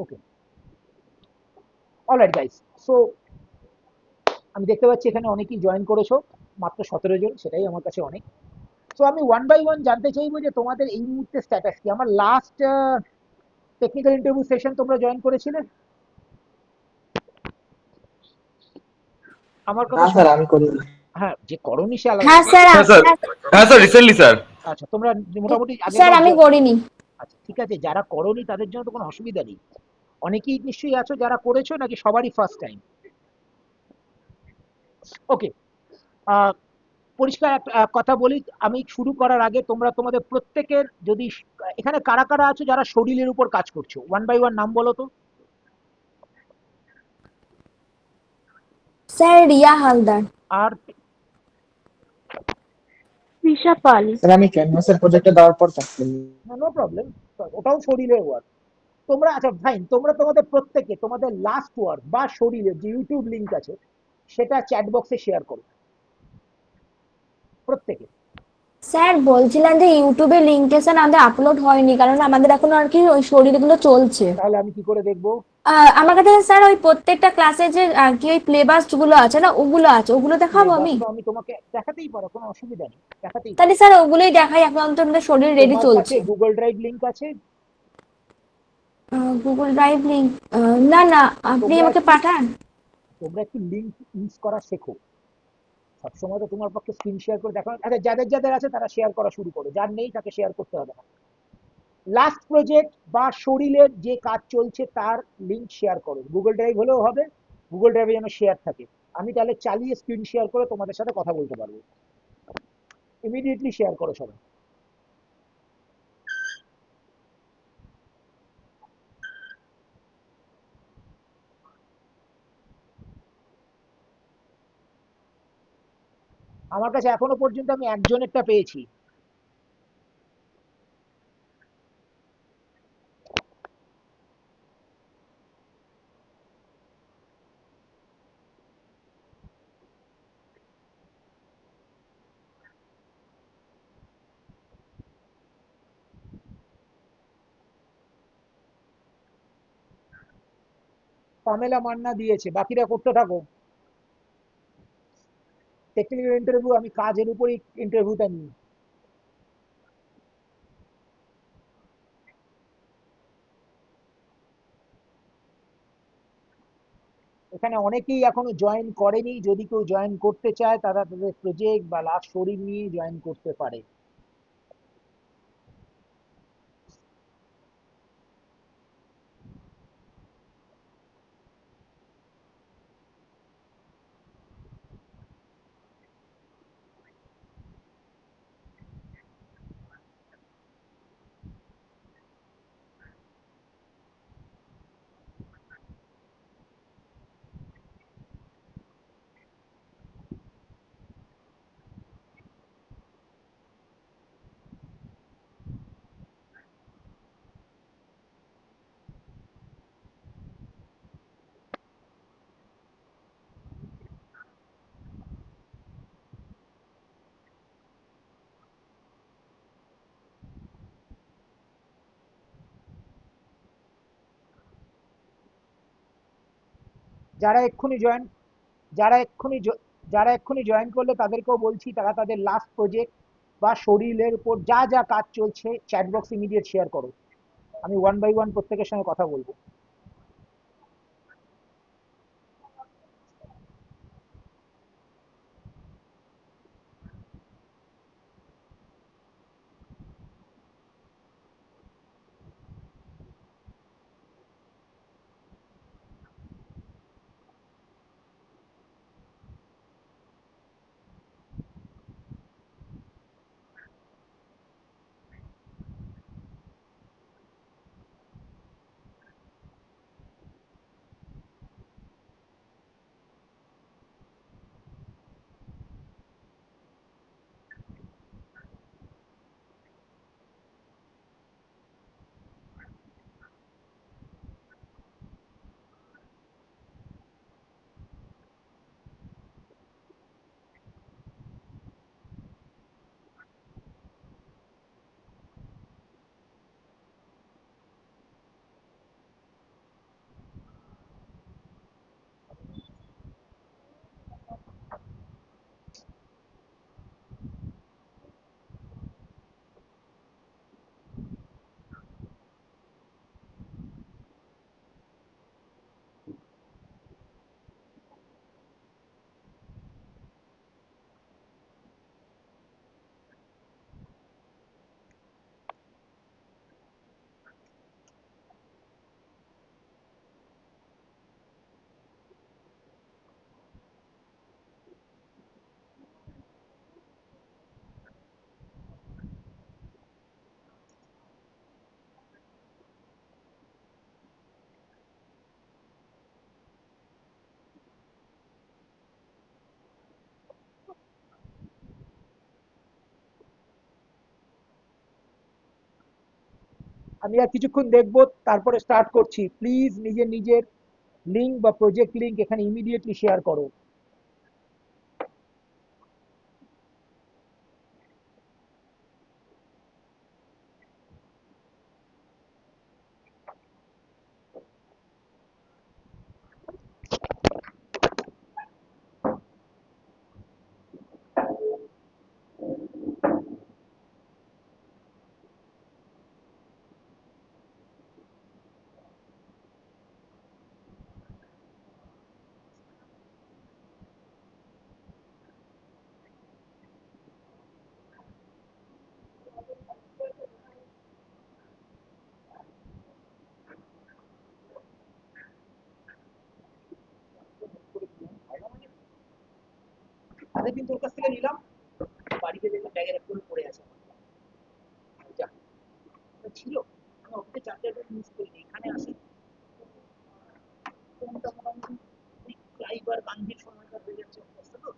ওকে, alright guys. So আমি দেখতে পাচ্ছি এখানে অনেকেই জয়েন করেছো, মাত্র 17 জন, সেটাই আমার কাছে অনেক। সো আমি ওয়ান বাই ওয়ান জানতে চাইবো যে তোমাদের এই মুহূর্তে স্ট্যাটাস কি। আমার লাস্ট টেকনিক্যাল ইন্টারভিউ সেশন তোমরা জয়েন করেছিলে? আমার না কথা স্যার, শোনো। আমি করিনি। হ্যাঁ, যে করনি সে আলাদা হ্যাঁ ব্যাপার। স্যার, হ্যাঁ স্যার, হ্যাঁ স্যার, রিসেন্টলি স্যার। আচ্ছা, তোমরা মোটামুটি আগের স্যার বার আমি করিনি। আচ্ছা ঠিক আছে, যারা করনি তাদের জন্য তো কোনো অসুবিধা নেই। অনেকেই নিশ্চয়ই আছো যারা করেছো, নাকি সবারই ফার্স্ট টাইম? ওকে, পরিষ্কার একটা কথা বলি আমি শুরু করার আগে, তোমরা তোমাদের প্রত্যেকের যদি এখানে কারা কারা আছো যারা শরীরের উপর কাজ করছো, ওয়ান বাই ওয়ান নাম বলো তো। স্যার রিয়া হালদার। আর তৃষা পাল। স্যার আমি ক্যানভাসের প্রজেক্টটা দেওয়ার পর চাকরি করি। নো প্রবলেম, ওটাও শরীরের ওয়ার্ক। তোমরা আচ্ছা ফাইন, তোমরা তোমাদের প্রত্যেকে তোমাদের লাস্ট ওয়ার্ক বা শরীরের যে ইউটিউব লিংক আছে সেটা চ্যাট বক্সে শেয়ার করো প্রত্যেকে। স্যার বলছিলাম যে ইউটিউবে লিঙ্কে স্যার আমাদের আপলোড হয়নি, কারণ আমাদের এখন আর কি ওই শরীরগুলো চলছে। তাহলে আমি কি করে দেখবো? আমার কাছে স্যার ওই প্রত্যেকটা ক্লাসে যে কি ওই প্লেবাস্ট গুলো আছে না, ওগুলো আছে, ওগুলো দেখাবো সিলেবাস আমি? তো আমি তোমাকে দেখাতেই পারো, কোনো অসুবিধা নেই, দেখাতেই পারো। তাহলে স্যার ওগুলোই দেখাই, এখন তো আমাদের শরীর রেডি তোমার কাছে চলছে। গুগল ড্রাইভ লিংক আছে? Google drive link? না না, আপনি তোমরা আমাকে একটু পাঠান। তোমরা একটু লিংক ইউজ করা শেখো। সবসময় তো তোমার পক্ষে স্ক্রিন শেয়ার করে দেখো। আচ্ছা, যাদের যাদের আছে তারা শেয়ার করা শুরু করো, যার নেই তাকে শেয়ার করতে হবে না। লাস্ট প্রজেক্ট বা শরীরের যে কাজ চলছে তার লিংক শেয়ার করো, গুগল ড্রাইভ হলেও হবে, গুগল ড্রাইভে যেন শেয়ার থাকে। আমি তাহলে চালিয়ে স্ক্রিন শেয়ার করে তোমাদের সাথে কথা বলতে পারবো। ইমিডিয়েটলি শেয়ার করো সবাই। আমার কাছে এখনো পর্যন্ত আমি একজনেরটা পেয়েছি। পামেলা মান্না দিয়েছে, বাকিরা করতে থাকো। টেকনিক্যাল ইন্টারভিউ, আমি কাজের উপরই ইন্টারভিউটা নিই। এখানে অনেকেই এখনো জয়েন করেনি, যদি কেউ জয়েন করতে চায় তারা তাদের প্রজেক্ট বা লাস্ট শরীর নিয়ে জয়েন করতে পারে। যারা এক্ষুনি জয়েন যারা এক্ষুনি যারা এক্ষুনি জয়েন করলে তাদেরকেও বলছি, তারা তাদের লাস্ট প্রজেক্ট বা শরীরের উপর যা যা কাজ চলছে চ্যাট বক্স ইমিডিয়েট শেয়ার করো। আমি ওয়ান বাই ওয়ান প্রত্যেকের সঙ্গে কথা বলবো। আমি আর কিছুক্ষণ দেখবো, তারপরে স্টার্ট করছি। প্লিজ নিজের নিজের লিঙ্ক বা প্রজেক্ট লিঙ্ক এখানে ইমিডিয়েটলি শেয়ার করো। তাদের কিন্তু ওর কাছ থেকে নিলাম, বাড়িতে দেখলাম ব্যাগের একটা পড়ে আছে। যা, ওটা ছিল, আমি অফিসে চার্জার ইউজ করিনি, এখানে আসে ফোনটা মোটামুটি ক্লাইবার গান্ধীর সময়টা হয়ে যাচ্ছে অবস্থা তো।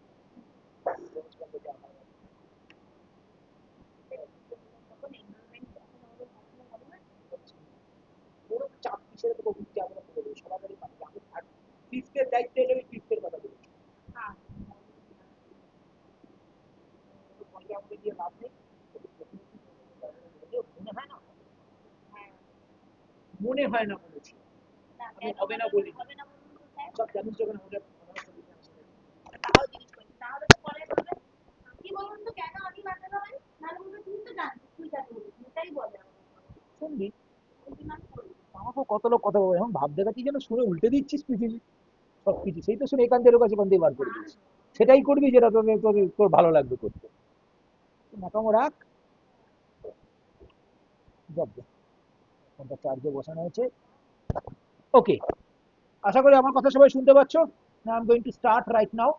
ওর চাপ কিসের তো বুঝতে আমরা করে দেবো সবাই পারি। আমি আর ফিফথের দায়িত্বে যাবে, ফিফথের কথা বলেছি। আমাকে দিয়ে লাভ নেই, মনে হয় না, মনে হয় না বলেছি, আমি হবে না বলি, সব জানিস যখন আমাদের তাও জিজ্ঞেস করছি, তাহলে তো পরে বলবে কি বলুন তো কেন আমি বাঁচাতে হয়, নাহলে বলবে তুমি তো জানতো তুই কেন বলিস, এটাই বলে শুনবি। আমাকেও কত লোক কথা বলে, এখন ভাব দেখাচ্ছি যেন শুনে উল্টে দিচ্ছিস পৃথিবী সবকিছু, সেই তো শুনে এখান থেকে কাছে এখান থেকে বার করে দিস, সেটাই করবি যেটা তোর তোর তোর ভালো লাগবে করতে। নাকামো রাখ, যাব ফোনটা চার্জে বসানো হয়েছে। ওকে, আশা করি আমার কথা সবাই শুনতে পাচ্ছ। I am going to start right now.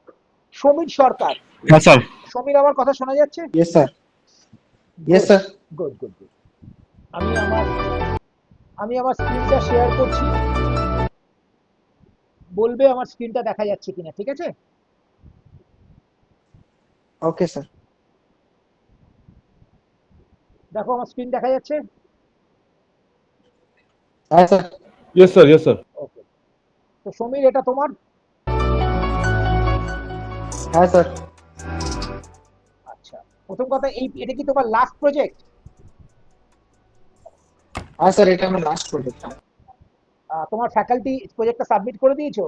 Samir Sarkar, হ্যাঁ স্যার। সমীর আমার কথা শোনা যাচ্ছে? Yes sir. Yes good sir. Good good good. আমি আমার আমি আমার স্ক্রিনটা শেয়ার করছি, বলবে আমার স্ক্রিনটা দেখা যাচ্ছে কিনা, ঠিক আছে? Okay sir. দেখো আমার স্ক্রিন দেখা যাচ্ছে? হ্যাঁ স্যার। Yes sir, yes sir. Okay, তো সমীর এটা তোমার? হ্যাঁ স্যার। আচ্ছা, প্রথম কথা, এটা কি তোমার লাস্ট প্রজেক্ট? হ্যাঁ স্যার, এটা আমার লাস্ট প্রজেক্ট। তোমার ফ্যাকাল্টি প্রজেক্টটা সাবমিট করে দিয়েছো?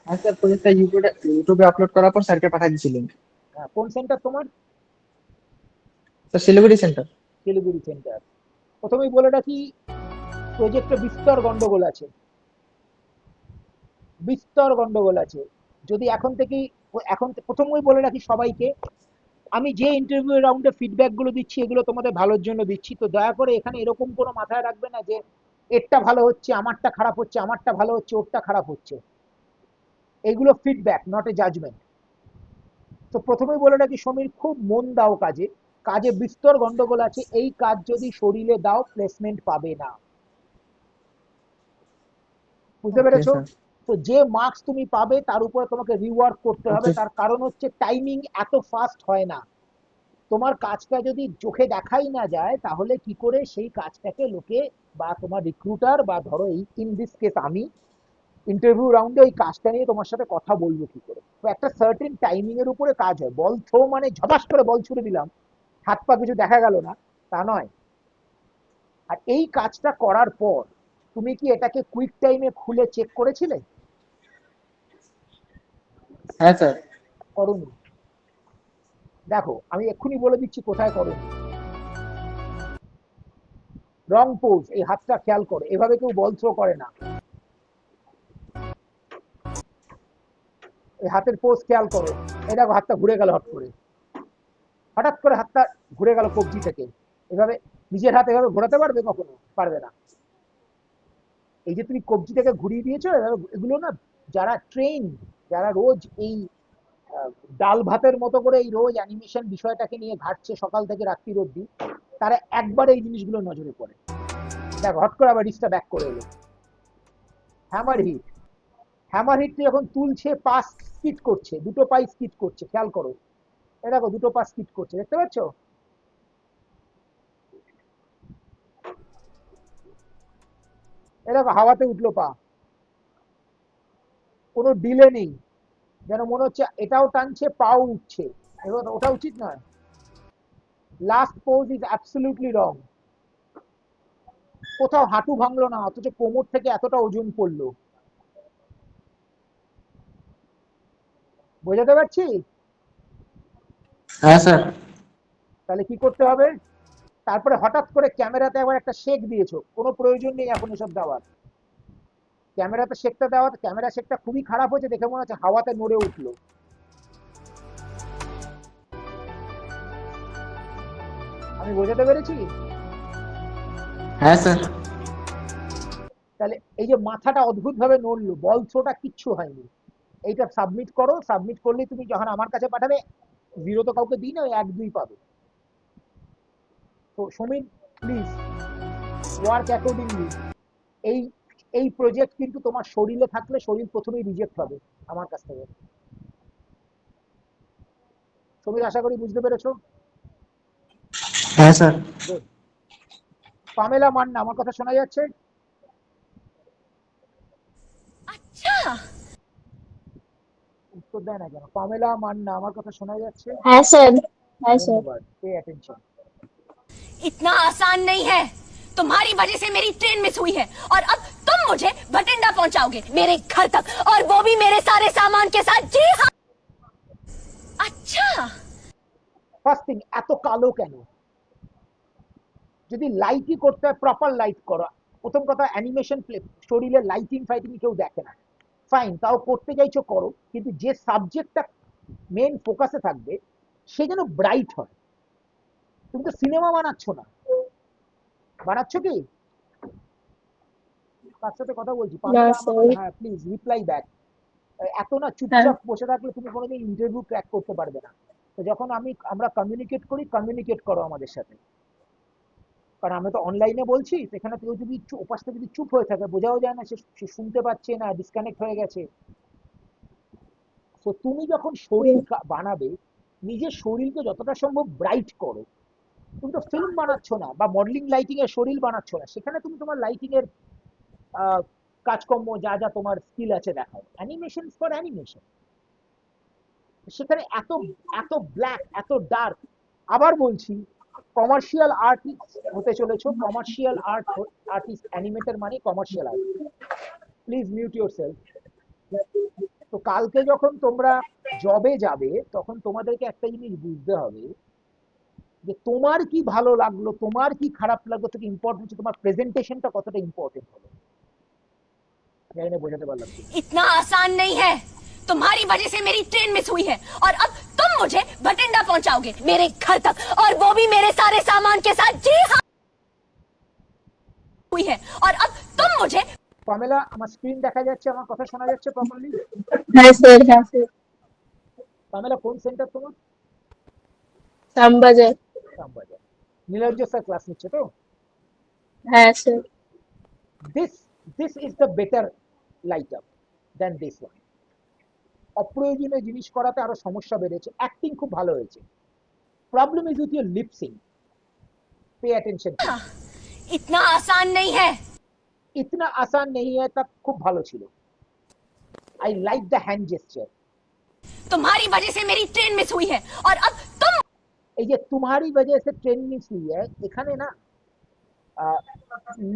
হ্যাঁ স্যার, প্রজেক্টটা ইউটিউবে আপলোড করার পর স্যারকে পাঠিয়ে দিয়েছিলেন। কোন সেন্টার তোমার? Sir Siliguri centre. Siliguri centre. প্রথমেই বলে রাখি, প্রজেক্টে বিস্তর গন্ডগোল আছে, বিস্তর গন্ডগোল আছে। যদি এখন থেকেই, এখন প্রথমেই বলে রাখি সবাইকে, আমি যে ইন্টারভিউ রাউন্ডে ফিডব্যাক গুলো দিচ্ছি এগুলো তোমাদের ভালোর জন্য দিচ্ছি, তো দয়া করে এখানে এরকম কোনো মাথায় রাখবে না যে এরটা ভালো হচ্ছে আমারটা খারাপ হচ্ছে, আমারটা ভালো হচ্ছে ওরটা খারাপ হচ্ছে। এগুলো ফিডব্যাক, নট এ জাজমেন্ট। তো প্রথমেই বলে রাখি সমীর, খুব মন দাও কাজে, কাজে বিস্তর গন্ডগোল আছে, এই কাজ যদি শরীরে দাও প্লেসমেন্ট পাবে না, বুঝতে ওকে পেরেছো? স্যার। তো যে মার্কস তুমি পাবে তার উপরে তোমাকে রিওয়ার্ক করতে হবে, ওকে। তার কারণ হচ্ছে টাইমিং এত ফাস্ট হয় না। তোমার কাজটা যদি চোখে দেখাই না যায় তাহলে কি করে সেই কাজটাকে লোকে বা তোমার রিক্রুটার বা ধরো এই ইন দিস কেস আমি ইন্টারভিউ রাউন্ডে ওই কাজটা নিয়ে তোমার সাথে কথা বলবো কি করে। তো একটা সার্টেন টাইমিং এর উপরে কাজ হয়। বল থ্রো মানে ঝপাস করে বল ছুড়ে দিলাম, হাত পা কিছু দেখা গেল না, তা নয়। আর এই কাজটা করার পর তুমি কি এটাকে কুইক টাইমে খুলে চেক করেছিলে? হ্যাঁ স্যার। করনি? দেখো আমি এক্ষুনি বলে দিচ্ছি কোথায় করনি। রং পোজ, এই হাতটা খেয়াল করো, এভাবে কেউ বল থ্রো করে না। এই হাতের পোজ খেয়াল করো, এই দেখো হাতটা ঘুরে গেল হট করে, হঠাৎ করে হাতটা ঘুরে গেল কবজি থেকে। এভাবে নিজের হাত এভাবে ঘোরাতে পারবে? কখনো পারবে না। এই যে তুমি কবজি থেকে ঘুরিয়ে দিয়েছো, এগুলো না, যারা ট্রেন, যারা রোজ এই ডাল ভাতের মতো করে এই রোজ অ্যানিমেশন বিষয়টাকে নিয়ে ঘাটছে সকাল থেকে রাত্রি অব্দি, তারা একবার এই জিনিসগুলো নজরে পড়ে। দেখ হট করে আবার রিস্কটা ব্যাক করে এলো। হ্যামার হিট, হ্যামার হিট যখন তুলছে পা স্কিট করছে, দুটো পাই স্কিট করছে, খেয়াল করো। এ দেখো দুটো পা স্কিট করছে, দেখতে পাচ্ছ? এরকম হাওয়াতে উঠলো পা, কোনো ডিলে নেই, যেন মনে হচ্ছে এটাও টানছে পাও উঠছে, এবার ওটা উচিত নয়। লাস্ট পোজ ইজ অ্যাবসলিউটলি রং। কোথাও হাঁটু ভাঙলো না, অথচ কোমর থেকে এতটা ওজন পড়লো। বোঝাতে পারছি? হ্যাঁ স্যার। তাহলে কি করতে হবে? তারপরে হঠাৎ করে ক্যামেরাতে একবার একটা শেক দিয়েছো, কোনো প্রয়োজন নেই এখন এসব দেওয়ার। ক্যামেরাতে শেকটা দেওয়া, ক্যামেরা শেকটা খুবই খারাপ হয়েছে, দেখে মনে হচ্ছে হাওয়াতে নড়ে উঠলো। আমি বোঝাতে পেরেছি? হ্যাঁ স্যার। তাহলে এই যে মাথাটা অদ্ভুত ভাবে নড়লো, বল থ্রোটা কিচ্ছু হয়নি। এইটা সাবমিট করো, সাবমিট করলে তুমি যখন আমার কাছে পাঠাবে, 0 তো কাউকে দিই না, ওই 1-2 পাবে। তো সমীর, প্লিজ ওয়ার্ক অ্যাকর্ডিংলি। এই এই প্রজেক্ট কিন্তু তোমার শরীরে থাকলে শরীর প্রথমেই রিজেক্ট হবে আমার কাছ থেকে। সমীর, আশা করি বুঝতে পেরেছো? হ্যাঁ স্যার। গুড। পামেলা মান্না, আমার কথা শোনা যাচ্ছে? উত্তর দেয় না কেন? পামেলা মান্না, আমার কথা শোনা যাচ্ছে? হ্যাঁ স্যার, হ্যাঁ স্যার। ধন্যবাদ, পে অ্যাটেনশন। इतना आसान नहीं है। तुम्हारी वजह से मेरी ट्रेन मिस हुई है और अब तुम मुझे भटिंडा पहुंचाओगे मेरे घर तक, और वो भी मेरे सारे सामान के साथ। जी हाँ। अच्छा। ফার্স্ট থিং, এত কালো কেন? যদি লাইটই করতে হয়, প্রপার লাইট করো। প্রথম কথা, অ্যানিমেশন শরীরে লাইটিং ফাইটিং কেউ দেখে না, ফাইন, তাও করতে চাইছো করো, কিন্তু যে সাবজেক্টটা মেন ফোকাসে থাকবে সে যেন ব্রাইট হয়। তুমি তো সিনেমা বানাচ্ছ না, বানাচ্ছ কি? তার সাথে কথা বলছি, না পামেলা, স্যার। হ্যাঁ প্লিজ রিপ্লাই ব্যাক। এত না হ্যাঁ চুপচাপ বসে থাকলে তুমি কোনোদিন ইন্টারভিউ ক্র্যাক করতে পারবে না। তো যখন আমরা কমিউনিকেট করি, কমিউনিকেট করো আমাদের সাথে। কারণ আমরা তো অনলাইনে বলছি, সেখানে কেউ যদি ওপাশ থেকে যদি চুপ হয়ে থাকে, বোঝাও যায় না সে শুনতে পাচ্ছে না, ডিসকানেক্ট হয়ে গেছে। তো তুমি যখন শরীর বানাবে, নিজের শরীরকে যতটা সম্ভব ব্রাইট করো। তুমি তো ফিল্ম বানাচ্ছ না, বা মডেলিং লাইটিং এর শরীর বানাচ্ছ না, সেখানে তুমি তোমার লাইটিং এর কাজকর্ম যা যা তোমার স্কিল আছে দেখাও। অ্যানিমেশন ফর অ্যানিমেশন, সেখানে এত এত ব্ল্যাক, এত ডার্ক। আবার বলছি, কমার্শিয়াল আর্টিস্ট হতে চলেছো, কমার্শিয়াল আর্টিস্ট, অ্যানিমেটর মানে commercial artist. Please mute your self. তো কালকে যখন তোমরা জবে যাবে, তখন তোমাদেরকে একটা জিনিস বুঝতে হবে, যে তোমার কি ভালো লাগলো, তোমার কি খারাপ লাগলো থেকে ইম্পর্টেন্ট হচ্ছে তোমার প্রেজেন্টেশনটা কতটা ইম্পর্টেন্ট হলো। জানি না বোঝাতে পারলাম কি। इतना आसान नहीं है। तुम्हारी वजह से मेरी ट्रेन मिस हुई है और अब तुम मुझे भटिंडा पहुंचाओगे मेरे घर तक, और वो भी मेरे सारे सामान के साथ। जी हाँ। हुई है और अब तुम मुझे। পামেলা, আমার স্ক্রিন দেখা যাচ্ছে, আমার কথা শোনা যাচ্ছে প্রপারলি? হ্যাঁ স্যার, হ্যাঁ স্যার। পামেলা, কোন সেন্টার তোমার? শ্যামবাজার। শ্যামবাজার। নীলাঞ্জন স্যার ক্লাস নিচ্ছে তো? হ্যাঁ sir. this this is the better light up than this one. অপ্রয়োজনীয় জিনিস করাতে আরো সমস্যা বেড়েছে। অ্যাক্টিং খুব ভালো হয়েছে, problem is with your lip sync. Pay attention. इतना आसान नहीं है। ইতনা আসান নেই হ্যায় তা খুব ভালো ছিল। I like the hand gesture. तुम्हारी वजह से मेरी ट्रेन मिस हुई है और अब तुम এই যে তুমহারি वजह से ট্রেন মিস হুই হ্যায়, এখানে না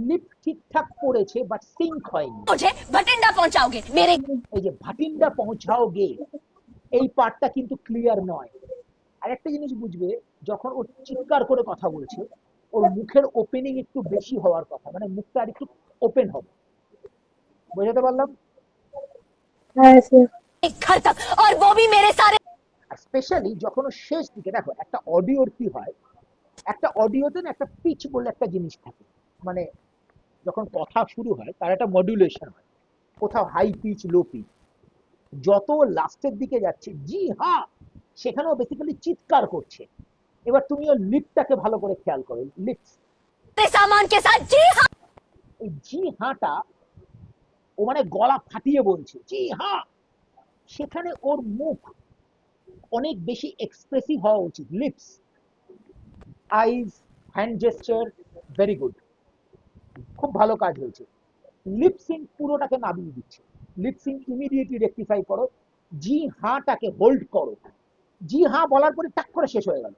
লিপ ঠিকঠাক পড়েছে, বাট সিঙ্ক হয়নি। मुझे भटिंडा पहुंचाओगे मेरे। এই যে ভাটিন্ডা পৌঁছাওগে, এই পার্টটা কিন্তু ক্লিয়ার নয়। আরেকটা জিনিস বুঝবে, যখন ও চিৎকার করে কথা বলছে, ওর মুখের ওপেনিং একটু বেশি হওয়ার কথা, মানে মুখটা আর একটু ওপেন হবে। বোঝাতে পারলাম? হ্যাঁ স্যার। घर तक, और वो भी मेरे सारे। আর স্পেশালি যখন ও শেষ দিকে, দেখো একটা অডিওর কি হয়, একটা অডিওতে না একটা পিচ বলে একটা জিনিস থাকে, মানে যখন কথা শুরু হয় তার একটা মডুলেশন হয়, কোথাও হাই পিচ, লো পিচ। যত লাস্টের দিকে যাচ্ছে, জি হ্যাঁ, সেখানেও বেসিক্যালি চিৎকার করছে। এবার তুমি ওর লিপটাকে ভালো করে খেয়াল করো, লিপস। सामान के साथ। जी हाँ। এই জি হাঁটা, ও মানে গলা ফাটিয়ে বলছে জি হ্যাঁ, সেখানে ওর মুখ অনেক বেশি এক্সপ্রেসিভ হওয়া উচিত। লিপস, আইজ, হ্যান্ড জেস্টার, ভেরি গুড, খুব ভালো কাজ হয়েছে। লিপ সিঙ্ক পুরোটাকে নামিয়ে দিচ্ছে। লিপ সিঙ্ক ইমিডিয়েটলি রেকটিফাই করো, জি হাঁটাকে হোল্ড করো, জি হাঁ বলার পরে টাক করে শেষ হয়ে গেল।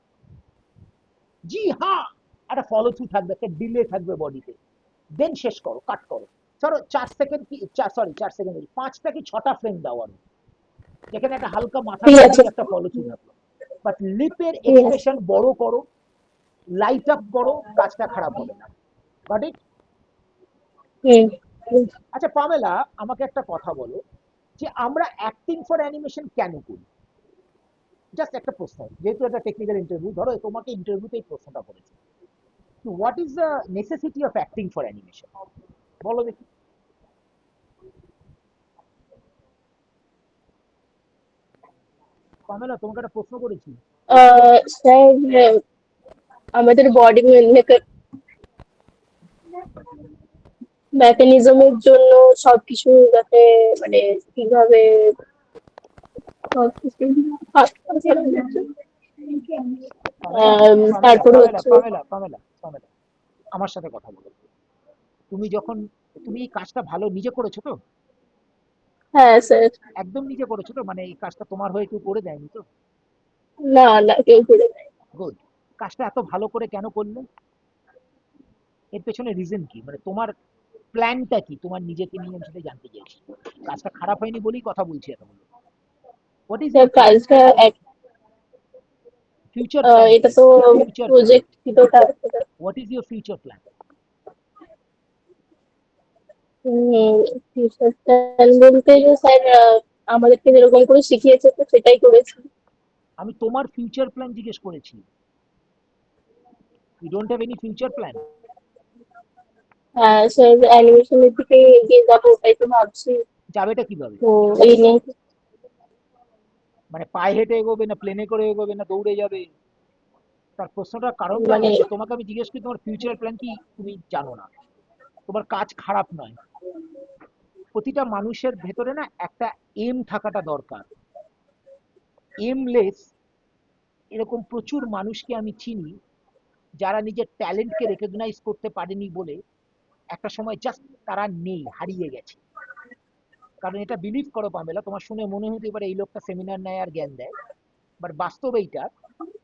জি হাঁ একটা ফলো থ্রু থাকবে, একটা ডিলে থাকবে বডিতে, দেন শেষ করো, কাট করো। ধরো 4 সেকেন্ড কি, সরি 4 সেকেন্ড, 5টা কি 6টা ফ্রেম দাও আরো, যেখানে একটা হালকা মাথা ঠিক আছে। একটা ফলো থ্রু থাকলো। বাট লিপের ঠিক আছে। এক্সপ্রেশন বড় করো, লাইট আপ করো, কাজটা খারাপ হবে না। বাট হুম। আচ্ছা পামেলা, আমাকে একটা কথা বলো, যে আমরা অ্যাক্টিং ফর অ্যানিমেশন কেন করি? জাস্ট একটা প্রশ্ন, যেহেতু একটা টেকনিক্যাল ইন্টারভিউ, ধরো তোমাকে ইন্টারভিউতে এই প্রশ্নটা করেছে, what is the necessity of acting for animation, বলো দেখি। পামেলা, তোমাকে একটা প্রশ্ন করেছি। স্যার, আমাদের বডি মেকানিজমের জন্য সবকিছু যাতে মানে কিভাবে সবকিছু তারপর পামেলা হচ্ছে পামেলা পামেলা পামেলা, আমার সাথে কথা বলো। তুমি যখন, তুমি এই কাজটা ভালো নিজে করেছো তো? হ্যাঁ স্যার। একদম নিজে করেছো তো? মানে এই কাজটা তোমার হয়ে কেউ করে দেয়নি তো? না না, কেউ করে দেয়। গুড। কাজটা এত ভালো করে কেন করলে? এর পেছনে রিজন কি? মানে তোমার প্ল্যানটা কি তোমার নিজেকে নিয়ে, আমি সেটা জানতে চাইছি। কাজটা খারাপ হয়নি বলেই কথা বলছি এত বলে। What is sir your plan? কাজটা ফিউচার প্ল্যান এটা কি? তো ফিউচার প্ল্যান, প্রজেক্ট ভিতরটা what is your future plan? Future plan বলতে যে স্যার আমাদেরকে যেরকম করে শিখিয়েছে তো সেটাই করেছি। আমি তোমার ফিউচার প্ল্যান জিজ্ঞেস করেছি। You don't have any future plan? হ্যাঁ স্যার, অ্যানিমেশনের দিকে এগিয়ে যাবো তাই তো ভাবছি। যাবেটা কিভাবে? তো এই নিয়ে মানে পায়ে হেঁটে এগোবে, না প্লেনে করে এগোবে, না দৌড়ে যাবে? তার প্রশ্নটার কারণটা মানে হচ্ছে, তোমাকে আমি জিজ্ঞেস করি তোমার ফিউচার প্ল্যান কি, তুমি জানো না। তোমার কাজ খারাপ নয়, প্রতিটা মানুষের ভেতরে না একটা এম থাকাটা দরকার। এমলেস এরকম প্রচুর মানুষকে আমি চিনি, যারা নিজের ট্যালেন্টকে রেকগনাইজ করতে পারেনি বলে একটা সময় জাস্ট তারা নেই, হারিয়ে গেছে। কারণ এটা বিলিভ করো পামেলা, তোমার শুনে মনে হতে পারে এই লোকটা সেমিনার নেয় আর জ্ঞান দেয়, বাট বাস্তব এইটা,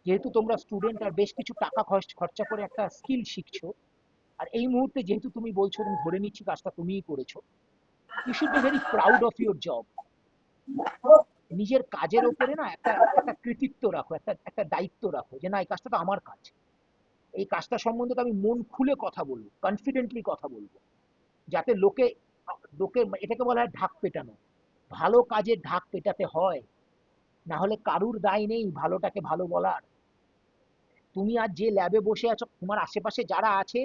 যেহেতু তোমরা স্টুডেন্ট আর বেশ কিছু টাকা খরচা করে একটা স্কিল শিখছো, আর এই মুহূর্তে যেহেতু তুমি বলছো, তুমি ধরে নিচ্ছি কাজটা তুমিই করেছো, you should be very proud of your job. নিজের কাজের ওপরে না একটা একটা কৃতিত্ব রাখো, একটা একটা দায়িত্ব রাখো, যে না এই কাজটা তো আমার কাজ, এই কাজটা সম্বন্ধে তো আমি মন খুলে কথা বলবো, কনফিডেন্টলি কথা বলবো, যাতে লোকে লোকে এটাকে বলা হয় ঢাক পেটানো। ভালো কাজের ঢাক পেটাতে হয়, না হলে কারুর দায় নেই ভালোটাকে ভালো বলার। তুমি আজ যে ল্যাবে বসে আছো, তোমার আশেপাশে যারা আছে,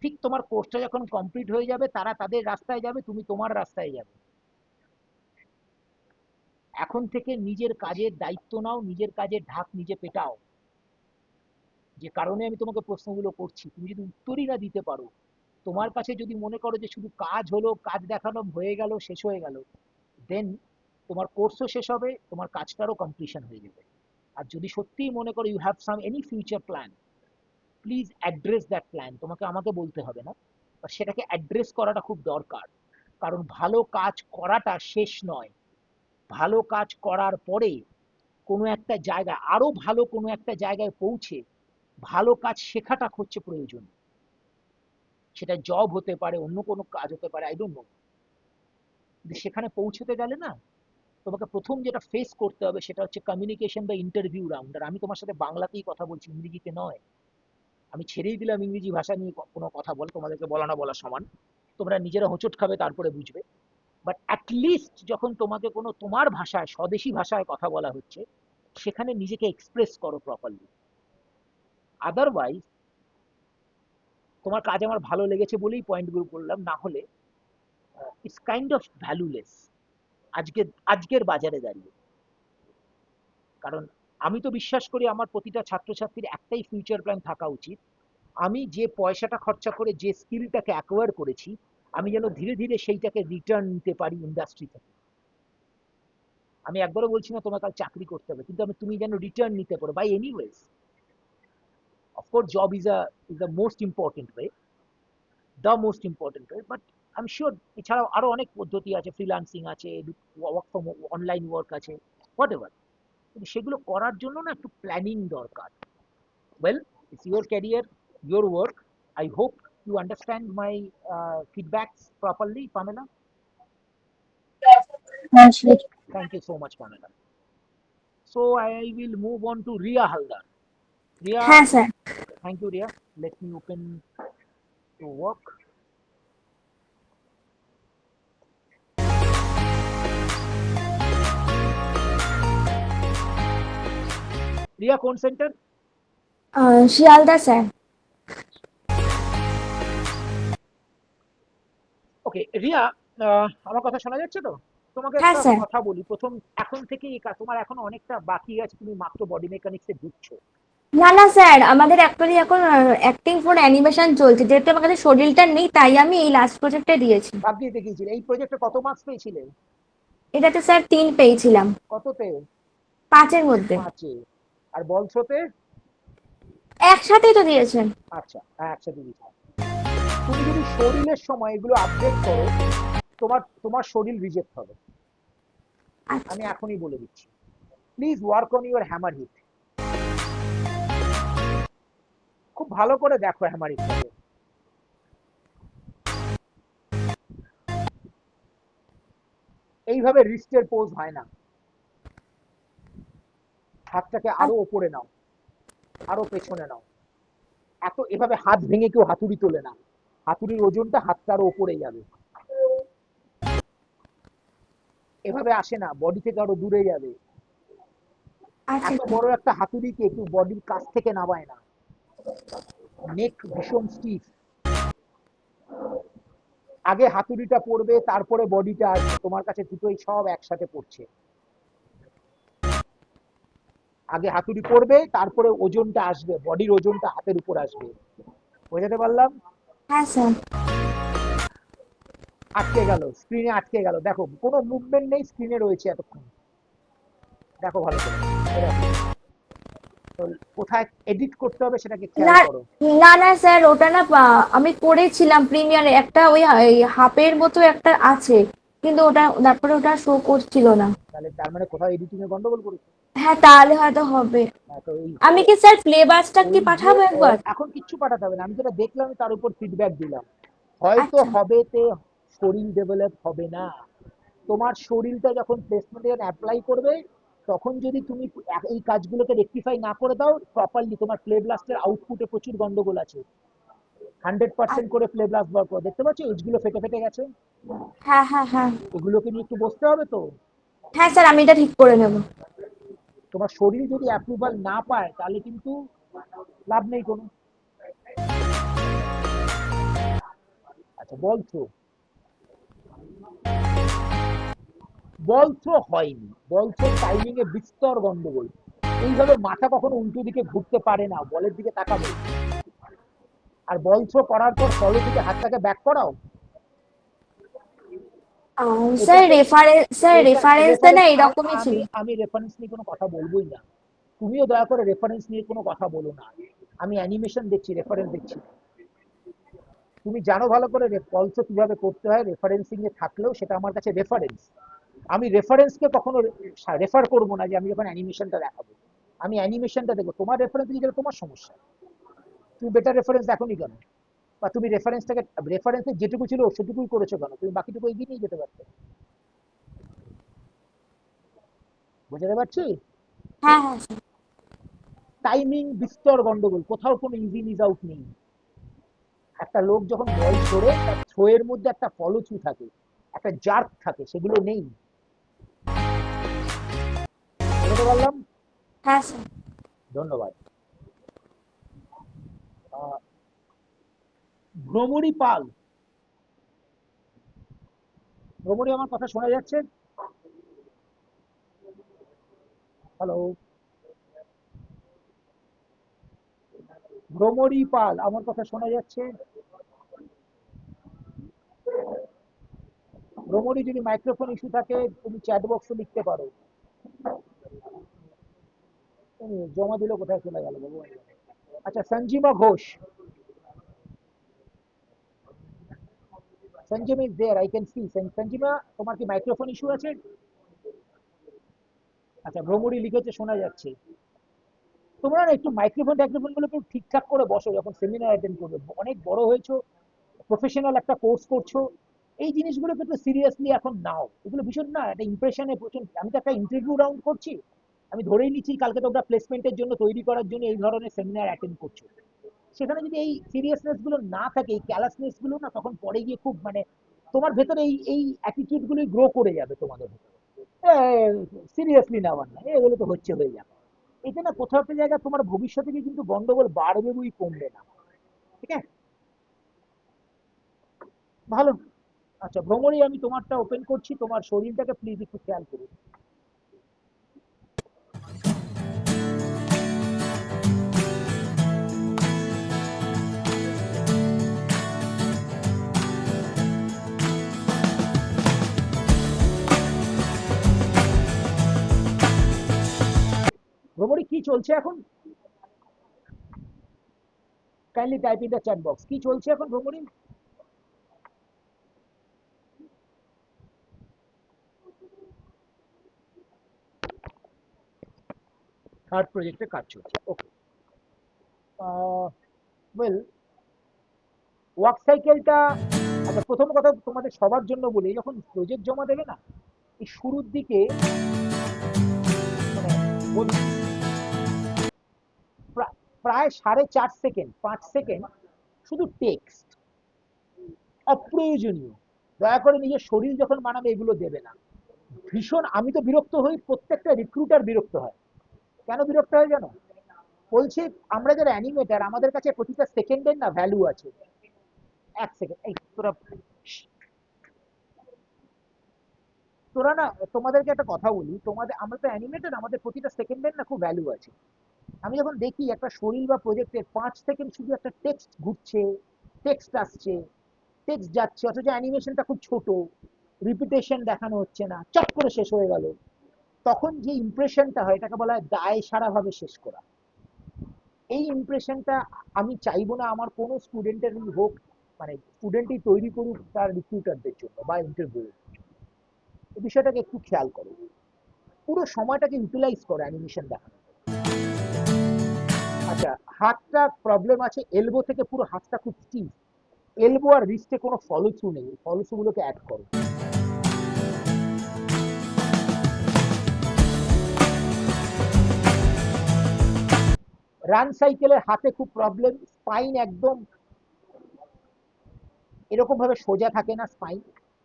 ঠিক তোমার কোর্সটা যখন কমপ্লিট হয়ে যাবে, তারা তাদের রাস্তায় যাবে, তুমি তোমার রাস্তায় যাবে। এখন থেকে নিজের কাজের দায়িত্ব নাও, নিজের কাজের ঢাক নিজে পেটাও। যে কারণে আমি তোমাকে প্রশ্নগুলো করছি, তুমি যদি উত্তরই না দিতে পারো, তোমার কাছে যদি মনে করো যে শুধু কাজ হলো, কাজ দেখানো হয়ে গেল, শেষ হয়ে গেল, দেন তোমার কোর্সও শেষ হবে, তোমার কাজটারও কমপ্লিশন হয়ে যাবে। আর যদি সত্যিই মনে করো you have some any future plan, please address that plan. তোমাকে আমাকে বলতে হবে না, বাট সেটাকে অ্যাড্রেস করাটা খুব দরকার। কারণ ভালো কাজ করাটা শেষ নয়, ভালো কাজ করার পরে কোনো একটা জায়গায়, আরো ভালো কোনো একটা জায়গায় পৌঁছে ভালো কাজ শেখাটা হচ্ছে প্রয়োজন। সেটা জব হতে পারে, অন্য কোনো কাজ হতে পারে, আই ডোন্ট নো। সেখানে পৌঁছতে গেলে না, তোমাকে প্রথম যেটা ফেস করতে হবে সেটা হচ্ছে কমিউনিকেশন বা ইন্টারভিউ রাউন্ড। আর আমি তোমার সাথে বাংলাতেই কথা বলছি, ইংরেজিতে নয়। আমি ছেড়েই দিলাম ইংরেজি ভাষা নিয়ে কোনো কথা বল, তোমাদেরকে বলা না বলা সমান, তোমরা নিজেরা হোঁচট খাবে তারপরে বুঝবে। বাট অ্যাটলিস্ট যখন তোমাকে কোনো তোমার ভাষায়, স্বদেশী ভাষায় কথা বলা হচ্ছে, সেখানে নিজেকে এক্সপ্রেস করো প্রপারলি। আদারওয়াইজ তোমার কাজ আমার ভালো লেগেছে বলেই পয়েন্টগুলো বললাম, না হলে ইটস কাইন্ড অফ ভ্যালুলেস আজকের বাজারে দাঁড়িয়ে। কারণ আমি তো বিশ্বাস করি আমার প্রতিটা ছাত্রছাত্রীর একটাই ফিউচার প্ল্যান থাকা উচিত, আমি যে পয়সাটা খরচা করে যে স্কিলটাকে অ্যাকোয়ার করেছি, আমি যেন ধীরে ধীরে সেইটাকে রিটার্ন নিতে পারি ইন্ডাস্ট্রি থেকে। আমি একবারও বলছি না তোমার কাল চাকরি করতে হবে, কিন্তু তুমি যেন রিটার্ন নিতে পারো by anyways. Of course job is the most important way, the most important way, but আমি শিওর এছাড়াও আরো অনেক পদ্ধতি আছে, ফ্রিল্যান্সিং আছে, ওয়ার্ক ফ্রম অনলাইন ওয়ার্ক আছে, হোয়াট এভার। কিন্তু সেগুলো করার জন্য না একটু প্ল্যানিং দরকার। Well, it's your career, your work. I hope you understand my feedbacks properly, Pamela. হ্যাঁ sir. Thank you so much, Pamela. So I will move on to Ria Haldar. Ria, হ্যাঁ sir. thank you, Ria. Let me open to work. Ria, কোন centre? Sealdah sir. ওকে রিয়া, আমার কথা শোনা যাচ্ছে তো? তোমাকে হ্যাঁ একটা স্যার। কথা বলি, প্রথম এখন থেকে তোমার এখন অনেকটা বাকি আছে, তুমি মাত্র বডি মেকানিক্সে ঢুকছো। না না স্যার, আমাদের অ্যাকচুয়ালি এখন অ্যাক্টিং ফর অ্যানিমেশন চলছে, যেহেতু আমার কাছে শরীরটা নেই তাই আমি এই লাস্ট প্রজেক্টটা দিয়েছি। ভাগ্যে দেখিয়েছিলে। এই প্রজেক্টে কত মার্কস পেয়েছিলে? এটাতে স্যার 3 পেয়েছিলাম, কততে? 5-এর মধ্যে। 5-এ। আর বলছোতে? একসাথেই তো দিয়েছেন। আচ্ছা, হ্যাঁ একসাথে দিয়েছিলাম। তুমি যদি শরীরের সময় এগুলো আপডেট করো, তোমার তোমার শরীর রিজেক্ট হবে, আচ্ছা। আমি এখনই বলে দিচ্ছি। Please work on your hammer hit. খুব ভালো করে দেখো হ্যামার হিটটাকে। এইভাবে রিস্টের পোজ হয় না। হাতটাকে আরো ওপরে নাও, আরো পেছনে নাও। এভাবে হাত ভেঙে কেউ হাতুড়ি তোলে না। হাতুড়ির ওজনটা হাতটা আরো ওপরে যাবে, এভাবে আসে না, বডি থেকে আরো দূরে যাবে। আচ্ছা এত বড় একটা হাতুড়িকে কেউ বডির কাছ থেকে নামায় না। নেক ভীষণ স্টিফ। আগে হাতুড়িটা পড়বে, তারপরে বডিটা আসবে, তোমার কাছে দুটোই সব একসাথে পড়ছে। আগে হাতুড়ি পড়বে, তারপরে ওজনটা আসবে, বডির ওজনটা হাতের উপর আসবে। বোঝাতে পারলাম? হ্যাঁ স্যার। আটকে গেল, স্ক্রিনে আটকে গেল, দেখো কোনো মুভমেন্ট নেই, স্ক্রিনে রয়েছে এতক্ষণ। দেখো ভালো করে, কোথায় এডিট করতে হবে সেটাকে খেয়াল না করো। না না স্যার, ওটা না আমি করেছিলাম প্রিমিয়ারে, একটা ওই হাফের মতো একটা আছে, কিন্তু ওটা তারপরে ওটা শো করছিল না। তাহলে তার মানে কোথাও এডিটিং এ গন্ডগোল করেছে। হ্যাঁ তাহলে হয়তো হবে। তো এই আমি কি স্যার প্লেবাসটা কি ওই যে পাঠাবো একবার? এখন কিচ্ছু পাঠাতে হবে না, আমি যেটা দেখলাম তার উপর ফিডব্যাক দিলাম। হয়তো আচ্ছা হবেতে শরীর ডেভেলপ হবে না। তোমার শরীরটা যখন প্লেসমেন্টে অ্যাপ্লাই করবে, তখন যদি তুমি এই কাজগুলোকে রেকটিফাই না করে দাও প্রপারলি, তোমার প্লে ব্লাস্টের আউটপুটে প্রচুর গন্ডগোল আছে। 100% করে প্লে ব্লাস্ট বার করো, দেখতে পাচ্ছ এইগুলো ফেটে ফেটে গেছে। হ্যাঁ হ্যাঁ হ্যাঁ। এগুলোকে নিয়ে একটু বসতে হবে তো। হ্যাঁ স্যার, আমি এটা ঠিক করে নেব। তোমার শরীর যদি অ্যাপ্রুভাল না পায় তাহলে কিন্তু লাভ নেই কোনো। আচ্ছা, বল থ্রো। বল থ্রো হয়নি, বল থ্রো টাইমিং এ বিস্তর গন্ডগোল। এইভাবে মাথা কখনো উল্টো দিকে ঘুরতে পারে না, বলের দিকে তাকাবে। আর বল থ্রো করার পর ফলো থেকে হাতটাকে ব্যাক করাও। এটা স্যার তো রেফারেন্সে না রেফারেন্স, এরকমই আমি ছিল। আমি রেফারেন্স নিয়ে কোনো কথা বলবোই না। তুমিও দয়া করে রেফারেন্স নিয়ে কোনো কথা বলো না। আমি অ্যানিমেশন দেখছি, রেফারেন্স দেখছি। তুমি জানো ভালো করে পলস কিভাবে করতে হয়, রেফারেন্সিং এ থাকলেও সেটা আমার কাছে রেফারেন্স। আমি রেফারেন্সকে কখনো রেফার করবো না যে আমি যখন অ্যানিমেশনটা দেখাবো। আমি অ্যানিমেশনটা দেখবো, তোমার রেফারেন্স নিয়ে গেলে তোমার সমস্যা। তুমি বেটার রেফারেন্স দেখোনি কেন? বা তুমি রেফারেন্সে যেটুকু ছিল সেটুকুই করেছো কেন? তুমি বাকিটুকু এগিয়ে নিয়ে যেতে পারতে। বুঝতে পারছি? হ্যাঁ হ্যাঁ স্যার। টাইমিং বিস্তর গন্ডগোল, কোথাও কোনো ইজি নিজ আউট নেই। একটা লোক যখন বল ছড়ে, তার থ্রো এর মধ্যে একটা ফলো থ্রু থাকে, একটা জার্ক থাকে, সেগুলো নেই। বুঝতে পারলাম? হ্যাঁ স্যার। ধন্যবাদ। ভ্রমরী পাল। ভ্রমরী, আমার কথা শোনা যাচ্ছে? হ্যালো, ভ্রমরী পাল, আমার কথা শোনা যাচ্ছে? ভ্রমরী, যদি মাইক্রোফোন ইস্যু থাকে তুমি চ্যাট বক্সে লিখতে পারো। জমা দিলে কোথায় চলে গেল ভগবান জানে। আচ্ছা, Sanjima Ghosh. Sanjima is there, I can see. Sanjima, তোমার কি মাইক্রোফোন ইস্যু আছে? আচ্ছা, ভ্রমরি লিখেছে শোনা যাচ্ছে। তোমরা না একটু টাইক্রোফোন গুলো একটু ঠিকঠাক করে বসো যখন সেমিনার অ্যাটেন্ড করবে। অনেক বড় হয়েছো, প্রফেশনাল একটা কোর্স করছো, এই জিনিসগুলোকে একটু সিরিয়াসলি এখন নাও। এগুলো ভীষণ না একটা ইমপ্রেশনে প্রচন্ড। আমি তো একটা ইন্টারভিউ রাউন্ড করছি, আমি ধরেই নিচ্ছি কালকে তোমরা প্লেসমেন্টের জন্য তৈরি করার জন্য এই ধরনের সেমিনার অ্যাটেন্ড করছো। সেখানে যদি এই সিরিয়াসনেস গুলো না থাকে, এই ক্যালাসনেস গুলো না, তখন পরে গিয়ে খুব মানে তোমার ভেতরে এই এই অ্যাটিটিউড গুলোই গ্রো করে যাবে তোমাদের ভেতরে। সিরিয়াসলি নেওয়ার না, এগুলো তো হচ্ছে হয়ে যাবে। এতে না কোথাও একটা জায়গা তোমার ভবিষ্যতে গিয়ে কিন্তু গন্ডগোল বাড়বে বই, কমবে না। ঠিক আছে, ভালো। আচ্ছা ভ্রমণী, আমি তোমারটা ওপেন করছি, তোমার শরীরটাকে প্লিজ একটু খেয়াল করুন। ভ্রমণী, কি চলছে এখন? Kindly type in the chat box, কি চলছে এখন ভ্রমণী? থার্ড প্রজেক্টে কাজ চলছে, ওকে। ওয়েল, ওয়ার্ক সাইকেলটা, আচ্ছা প্রথম কথা তোমাদের সবার জন্য বলি, যখন প্রজেক্ট জমা দেবে না, এই শুরুর দিকে মানে প্রায় 4.5 সেকেন্ড 5 সেকেন্ড শুধু টেক্সট, অপ্রয়োজনীয়। দয়া করে নিজের শরীর যখন মানাবে এগুলো দেবে না। ভীষণ, আমি তো বিরক্ত হই, প্রত্যেকটা রিক্রুটার বিরক্ত হয়। কেন বিরক্ত হয় জানো? বলছি, আমরা যারা অ্যানিমেটার, আমাদের কাছে প্রতিটা সেকেন্ডের না ভ্যালু আছে। 1 সেকেন্ড, এই তোরা তোরা না, তোমাদেরকে একটা কথা বলি, তোমাদের, আমরা তো অ্যানিমেটেড, আমাদের প্রতিটা সেকেন্ডের না খুব ভ্যালু আছে। আমি যখন দেখি একটা শরীর বা প্রজেক্টের 5 সেকেন্ড শুধু একটা টেক্সট ঘুরছে, টেক্সট আসছে, টেক্সট যাচ্ছে, অথচ অ্যানিমেশনটা খুব ছোট, রিপিটেশন দেখানো হচ্ছে না, চট করে শেষ হয়ে গেল, তখন যে ইমপ্রেশনটা হয় এটাকে বলা হয় দায় সারাভাবে শেষ করা। এই ইমপ্রেশনটা আমি চাইবো না আমার কোনো স্টুডেন্টেরই হোক, মানে স্টুডেন্টই তৈরি করুক তার রিক্রুটারদের জন্য বা ইন্টারভিউ। এই বিষয়টাকে একটু খেয়াল করো, পুরো সময়টাকে ইউটিলাইজ করো অ্যানিমেশন দেখানো। আচ্ছা, হাতটা প্রবলেম আছে, এলবো থেকে পুরো হাতটা খুব স্টিফ, এলবো আর রিস্টে কোনো ফলো থ্রু নেই, ফলো থ্রু গুলোকে অ্যাড করো। রান সাইকেলের হাতে খুব প্রবলেম, স্পাইন একদম এরকম ভাবে সোজা থাকে না, স্পাইন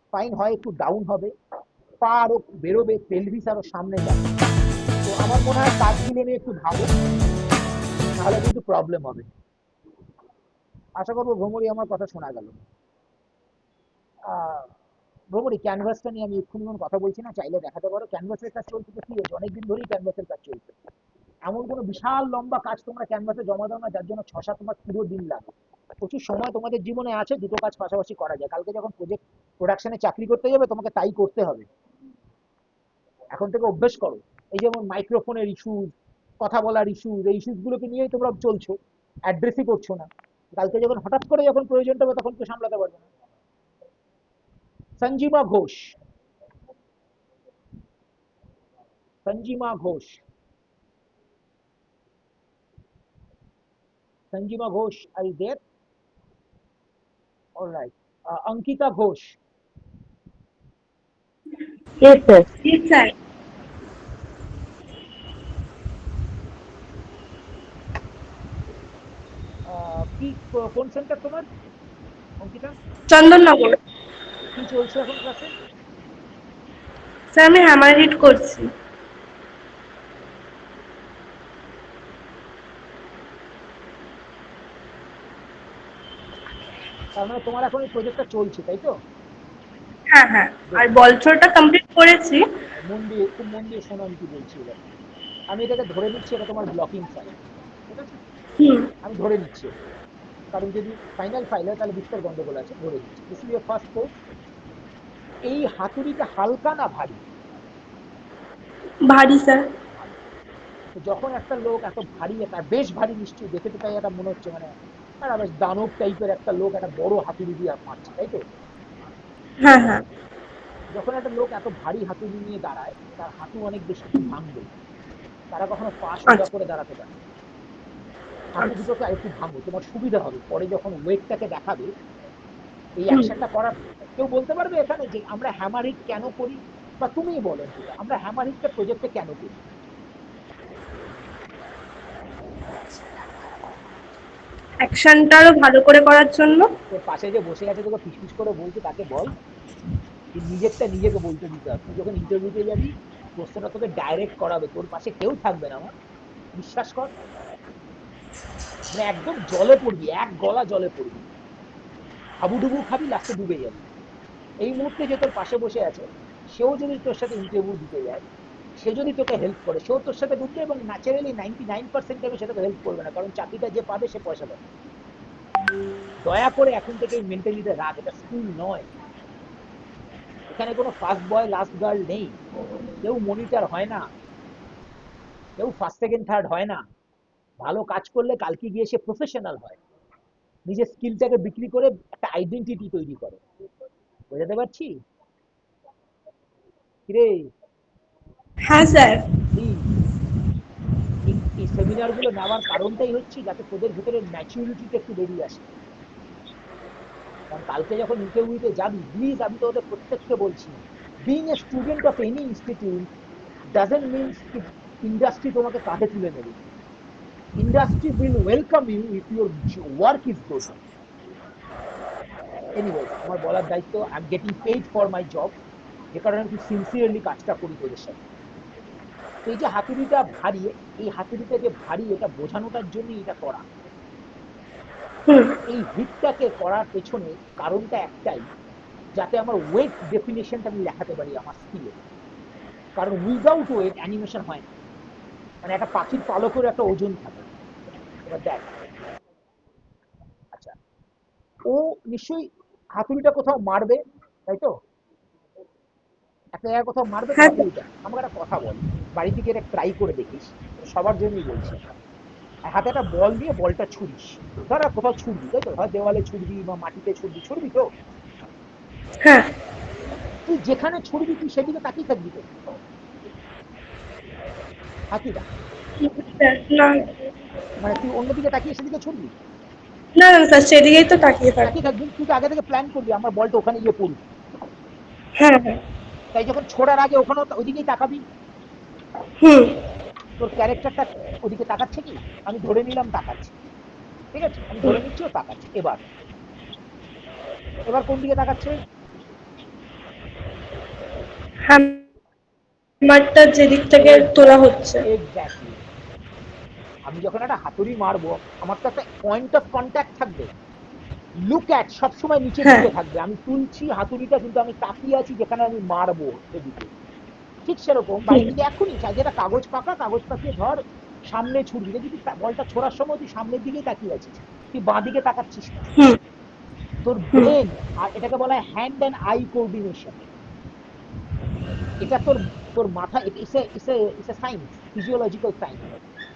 স্পাইন হয় একটু ডাউন হবে, পা আরো বেরোবে, পেলভিস আরো সামনে যাবে। তো আমার মনে হয় কাজ মিলে নিয়ে একটু ভাবো, তাহলে কিন্তু প্রবলেম হবে। আশা করবো ভ্রমরি আমার কথা শোনা গেল। ভ্রমরি, ক্যানভাসটা নিয়ে আমি এক্ষুনি কোনো কথা বলছি না, চাইলে দেখাতে পারো। ক্যানভাসের কাজ চলছে তো কি হয়েছে, অনেকদিন ধরেই ক্যানভাসের কাজ চলছে। এমন কোনো বিশাল লম্বা কাজ তোমরা ক্যানভাসে জমা দাও না যার জন্য 6-7 মাস পুরো দিন লাগে। প্রচুর সময় তোমাদের জীবনে আছে, দুটো কাজ পাশাপাশি করা যায়। কালকে যখন প্রজেক্ট প্রোডাকশনে চাকরি করতে যাবে তোমাকে তাই করতে হবে। এখন থেকে অভ্যেস করো। এই যেমন মাইক্রোফোনের ইস্যুজ, কথা বলার ইস্যুজ, এই ইস্যুজ গুলোকে নিয়েই তোমরা চলছো, অ্যাড্রেসই করছো না। কালকে যখন হঠাৎ করে যখন প্রয়োজনটা হবে তখন কেউ সামলাতে পারবে না। সঞ্জিমা Ghosh, সঞ্জিমা Ghosh, সঞ্জিমা Ghosh, are you there? All right. Ankita Ghosh. Yes, sir. Yes, sir. কি, কোন সেন্টার তোমার অঙ্কিতা? চন্দননগর। কি চলছে এখন ক্লাসে? স্যার আমি হ্যামার হিট করছি। তার মানে তোমার এখন এই প্রজেক্টটা চলছে, তাই তো? হ্যাঁ হ্যাঁ, আর বলছোরটা কমপ্লিট করেছি। মন দিয়ে, খুব মন দিয়ে শোনো আমি কি বলছি এবার। আমি এটাকে ধরে নিচ্ছি এটা তোমার ব্লকিং ফাইল, ঠিক আছে? হুম। আমি ধরে নিচ্ছি এটা, কারণ যদি ফাইনাল ফাইল হয় তাহলে বিস্তর গন্ডগোল আছে, ধরে নিচ্ছি। This is your first course. এই হাতুড়িটা হালকা না ভারী? ভারী স্যার। ভারী। তো যখন একটা লোক এত ভারী, একটা বেশ ভারী, নিশ্চয়ই দেখে তো তাই এটা মনে হচ্ছে মানে একটা বেশ দানব টাইপের একটা লোক একটা বড় হাতুড়ি দিয়ে মারছে, তাই তো? হ্যাঁ হ্যাঁ যখন একটা লোক এত ভারী হাতুড়ি নিয়ে দাঁড়ায় তার হাঁটু অনেক বেশি ভাঙবে, তারা কখনো পা সোজা আচ্ছা করে দাঁড়াতে পারে না। হাঁটু আচ্ছা দুটোকে একটু ভাঙো, তোমার সুবিধা হবে পরে যখন ওয়েটটাকে দেখাবে এই হুম। অ্যাকশনটা করার। কেউ বলতে পারবে এখানে যে আমরা হ্যামার হিট কেন করি, বা তুমিই বলো যেটা আমরা হ্যামার হিটটা প্রজেক্টে কেন করি? অ্যাকশনটা আরো ভালো করে করার জন্য। তোর পাশে যে বসে আছে তোকে ফিসফিস করে বলছে তাকে বল, তুই নিজেরটা নিজেকে বলতে দিতে হবে। তুই যখন ইন্টারভিউতে যাবি প্রশ্নটা তোকে ডাইরেক্ট করাবে, তোর পাশে কেউ থাকবে না আমার, বিশ্বাস কর। মানে একদম জলে পড়বি, এক গলা জলে পড়বি, হাবুডুবু খাবি, লাস্টে ডুবে যাবি। এই মুহূর্তে যে তোর পাশে বসে আছে সেও যদি তোর সাথে ইন্টারভিউ দিতে যায়, সে যদি তোকে হেল্প করে সেও তোর সাথে ডুববে, এবং ন্যাচারালি 99% টাইমে সে তোকে হেল্প করবে না, কারণ চাকরিটা যে পাবে সে পয়সা পাবে। দয়া করে এখন থেকে এই মেন্টালিটি রাখ, এটা স্কুল নয়। এখানে কোনো ফার্স্ট বয় লাস্ট গার্ল নেই, কেউ মনিটর হয় না, কেউ ফার্স্ট সেকেন্ড থার্ড হয় না। ভালো কাজ করলে কালকে গিয়ে সে প্রফেশনাল হয়, নিজের স্কিলটাকে বিক্রি করে একটা আইডেন্টিটি তৈরি করে। বোঝাতে পারছি? কিরে, হ্যাঁ স্যার। প্লিজ এই সেমিনার গুলো নেওয়ার কারণটাই হচ্ছে যাতে তোদের ভিতরে ম্যাচুরিটিটা একটু বেরিয়ে আসে। কারণ কালকে যখন ইন্টারভিউতে যাবি, প্লিজ আমি তোদের প্রত্যেককে বলছি, being a student of any institute doesn't means কি ইন্ডাস্ট্রি তোমাকে কাঁধে তুলে নেবে। Industry will welcome you if your work is good. Anyways, আমার বলার দায়িত্ব, I am getting paid for my job, যে কারণে আমি খুব সিনসিয়ারলি কাজটা করি তোদের সাথে। তো এই যে হাতুড়িটা ভারী, এই হাতুড়িটা যে ভারী এটা বোঝানোটার জন্যই এটা করা। হুম এই হিটটাকে করার পেছনে কারণটা একটাই, যাতে আমার ওয়েট ডেফিনেশনটা আমি দেখাতে পারি আমার স্কিলে। কারণ উইদাউট ওয়েট অ্যানিমেশন হয় না। মানে একটা পাখির পালকের একটা ওজন থাকে। এবার দেখ, আচ্ছা, ও নিশ্চয়ই হাতুড়িটা কোথাও মারবে, তাই তো? একটা জায়গায় কোথাও মারবে তো হ্যাঁ স্যার। হাতুড়িটা। আমাকে একটা কথা বল, বাড়ি থেকে এটা ট্রাই করে দেখিস, সবার জন্যই বলছি। হাতে একটা বল দিয়ে বলটা ছুড়িস, ধর আর কোথাও ছুড়বি, তাই তো? হয় দেওয়ালে ছুড়বি বা মাটিতে ছুড়বি, ছুড়বি তো? হ্যাঁ তুই যেখানে ছুড়বি তুই সেদিকে তাকিয়ে থাকবি তো, হাতিটা? স্যার না মানে তুই অন্যদিকে তাকিয়ে সেদিকে ছুড়বি? না না স্যার, সেদিকেই তো তাকিয়ে থাকবো। তাকিয়ে থাকবি, তুই তো আগে থেকে প্ল্যান করবি আমার বলটা ওখানে গিয়ে পড়বে। হ্যাঁ হ্যাঁ। তাই যখন ছোড়ার আগে ওখানেও ওইদিকেই তাকাবি। হুম তোর ক্যারেক্টারটা ওদিকে তাকাচ্ছে কি? আমি ধরে নিলাম তাকাচ্ছে, ঠিক আছে, আমি ধরে নিচ্ছি ও তাকাচ্ছে। এবার এবার কোন দিকে তাকাচ্ছে? হ্যামারটা যেদিক থেকে তোলা হচ্ছে। এক্স্যাক্টলি। আমি যখন একটা হাতুড়ি মারবো আমার তো একটা পয়েন্ট অফ কন্ট্যাক্ট থাকবে, লুক অ্যাট সবসময় নিচের হ্যাঁ দিকে থাকবে। আমি তুলছি হাতুড়িটা কিন্তু আমি তাকিয়ে আছি যেখানে আমি মারবো সেদিকে। ঠিক সেরকম বাড়ি হুম থেকে এখনই চাই, যেটা কাগজ পাকা, কাগজ পাকিয়ে ধর সামনে ছুটবি, দেখবি তুই বলটা ছোড়ার সময় তুই সামনের দিকেই তাকিয়ে আছিস, তুই বাঁ দিকে তাকাচ্ছিস না। হুম তোর হুম ব্রেন, আর এটাকে বলা হয় হ্যান্ড অ্যান্ড আই কোঅর্ডিনেশন, এটা তোর তোর মাথা, it's a science, physiological science.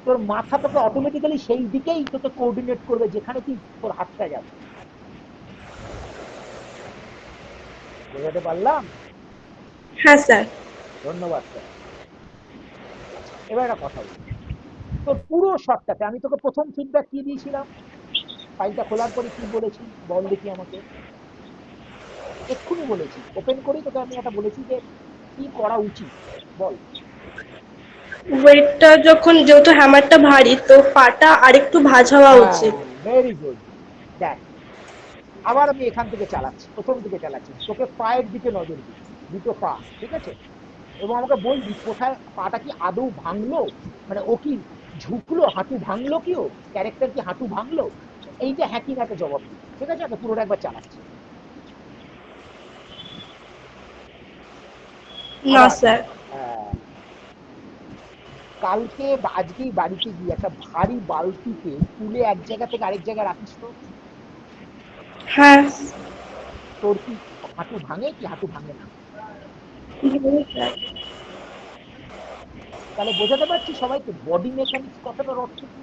তোর মাথা তোকে অটোমেটিক্যালি সেই দিকেই তোকে কোঅর্ডিনেট করবে যেখানে তুই তোর হাতটা যাবে। বোঝাতে পারলাম? হ্যাঁ স্যার। ধন্যবাদ স্যার। আচ্ছা, এবার একটা কথা বলি, তোর পুরো শটটাতে আমি তোকে প্রথম ফিডব্যাক কি দিয়েছিলাম, ফাইলটা খোলার পরে কি বলেছি বল দেখি আমাকে। এক্ষুনি বলেছি, ওপেন করেই তোকে আমি একটা বলেছি যে কি করা উচিত, বল। ওয়েটটা যখন, যেহেতু হ্যামারটা ভারী, তো পাটা আরেকটু ভাঁজ হওয়া হ্যাঁ, উচিত। Very good. দেখ, আবার আমি এখান থেকে চালাচ্ছি, প্রথম থেকে চালাচ্ছি, তোকে পায়ের দিকে নজর দিই, দুটো পা, ঠিক আছে? এবং আমাকে বলবি কোথায় পাটা কি আদৌ ভাঙলো, মানে ও কি ঝুঁকলো, হাঁটু ভাঙলো, কি ও ক্যারেক্টার কি হাঁটু ভাঙলো, এইটা হ্যাকিং একটা জবাব দিই, ঠিক আছে? আমি পুরোটা একবার চালাচ্ছি না আবার। স্যার। আহ, কালকে বা আজকেই বাড়িতে গিয়ে একটা ভারী বালতিতে তুলে এক জায়গা থেকে আরেক জায়গায় রাখিস তো। হ্যাঁ তোর কি হাঁটু ভাঙে কি হাঁটু ভাঙে না? স্যার। তাহলে বোঝাতে পারছি সবাইকে বডি মেকানিক্স কথাটার অর্থ কি।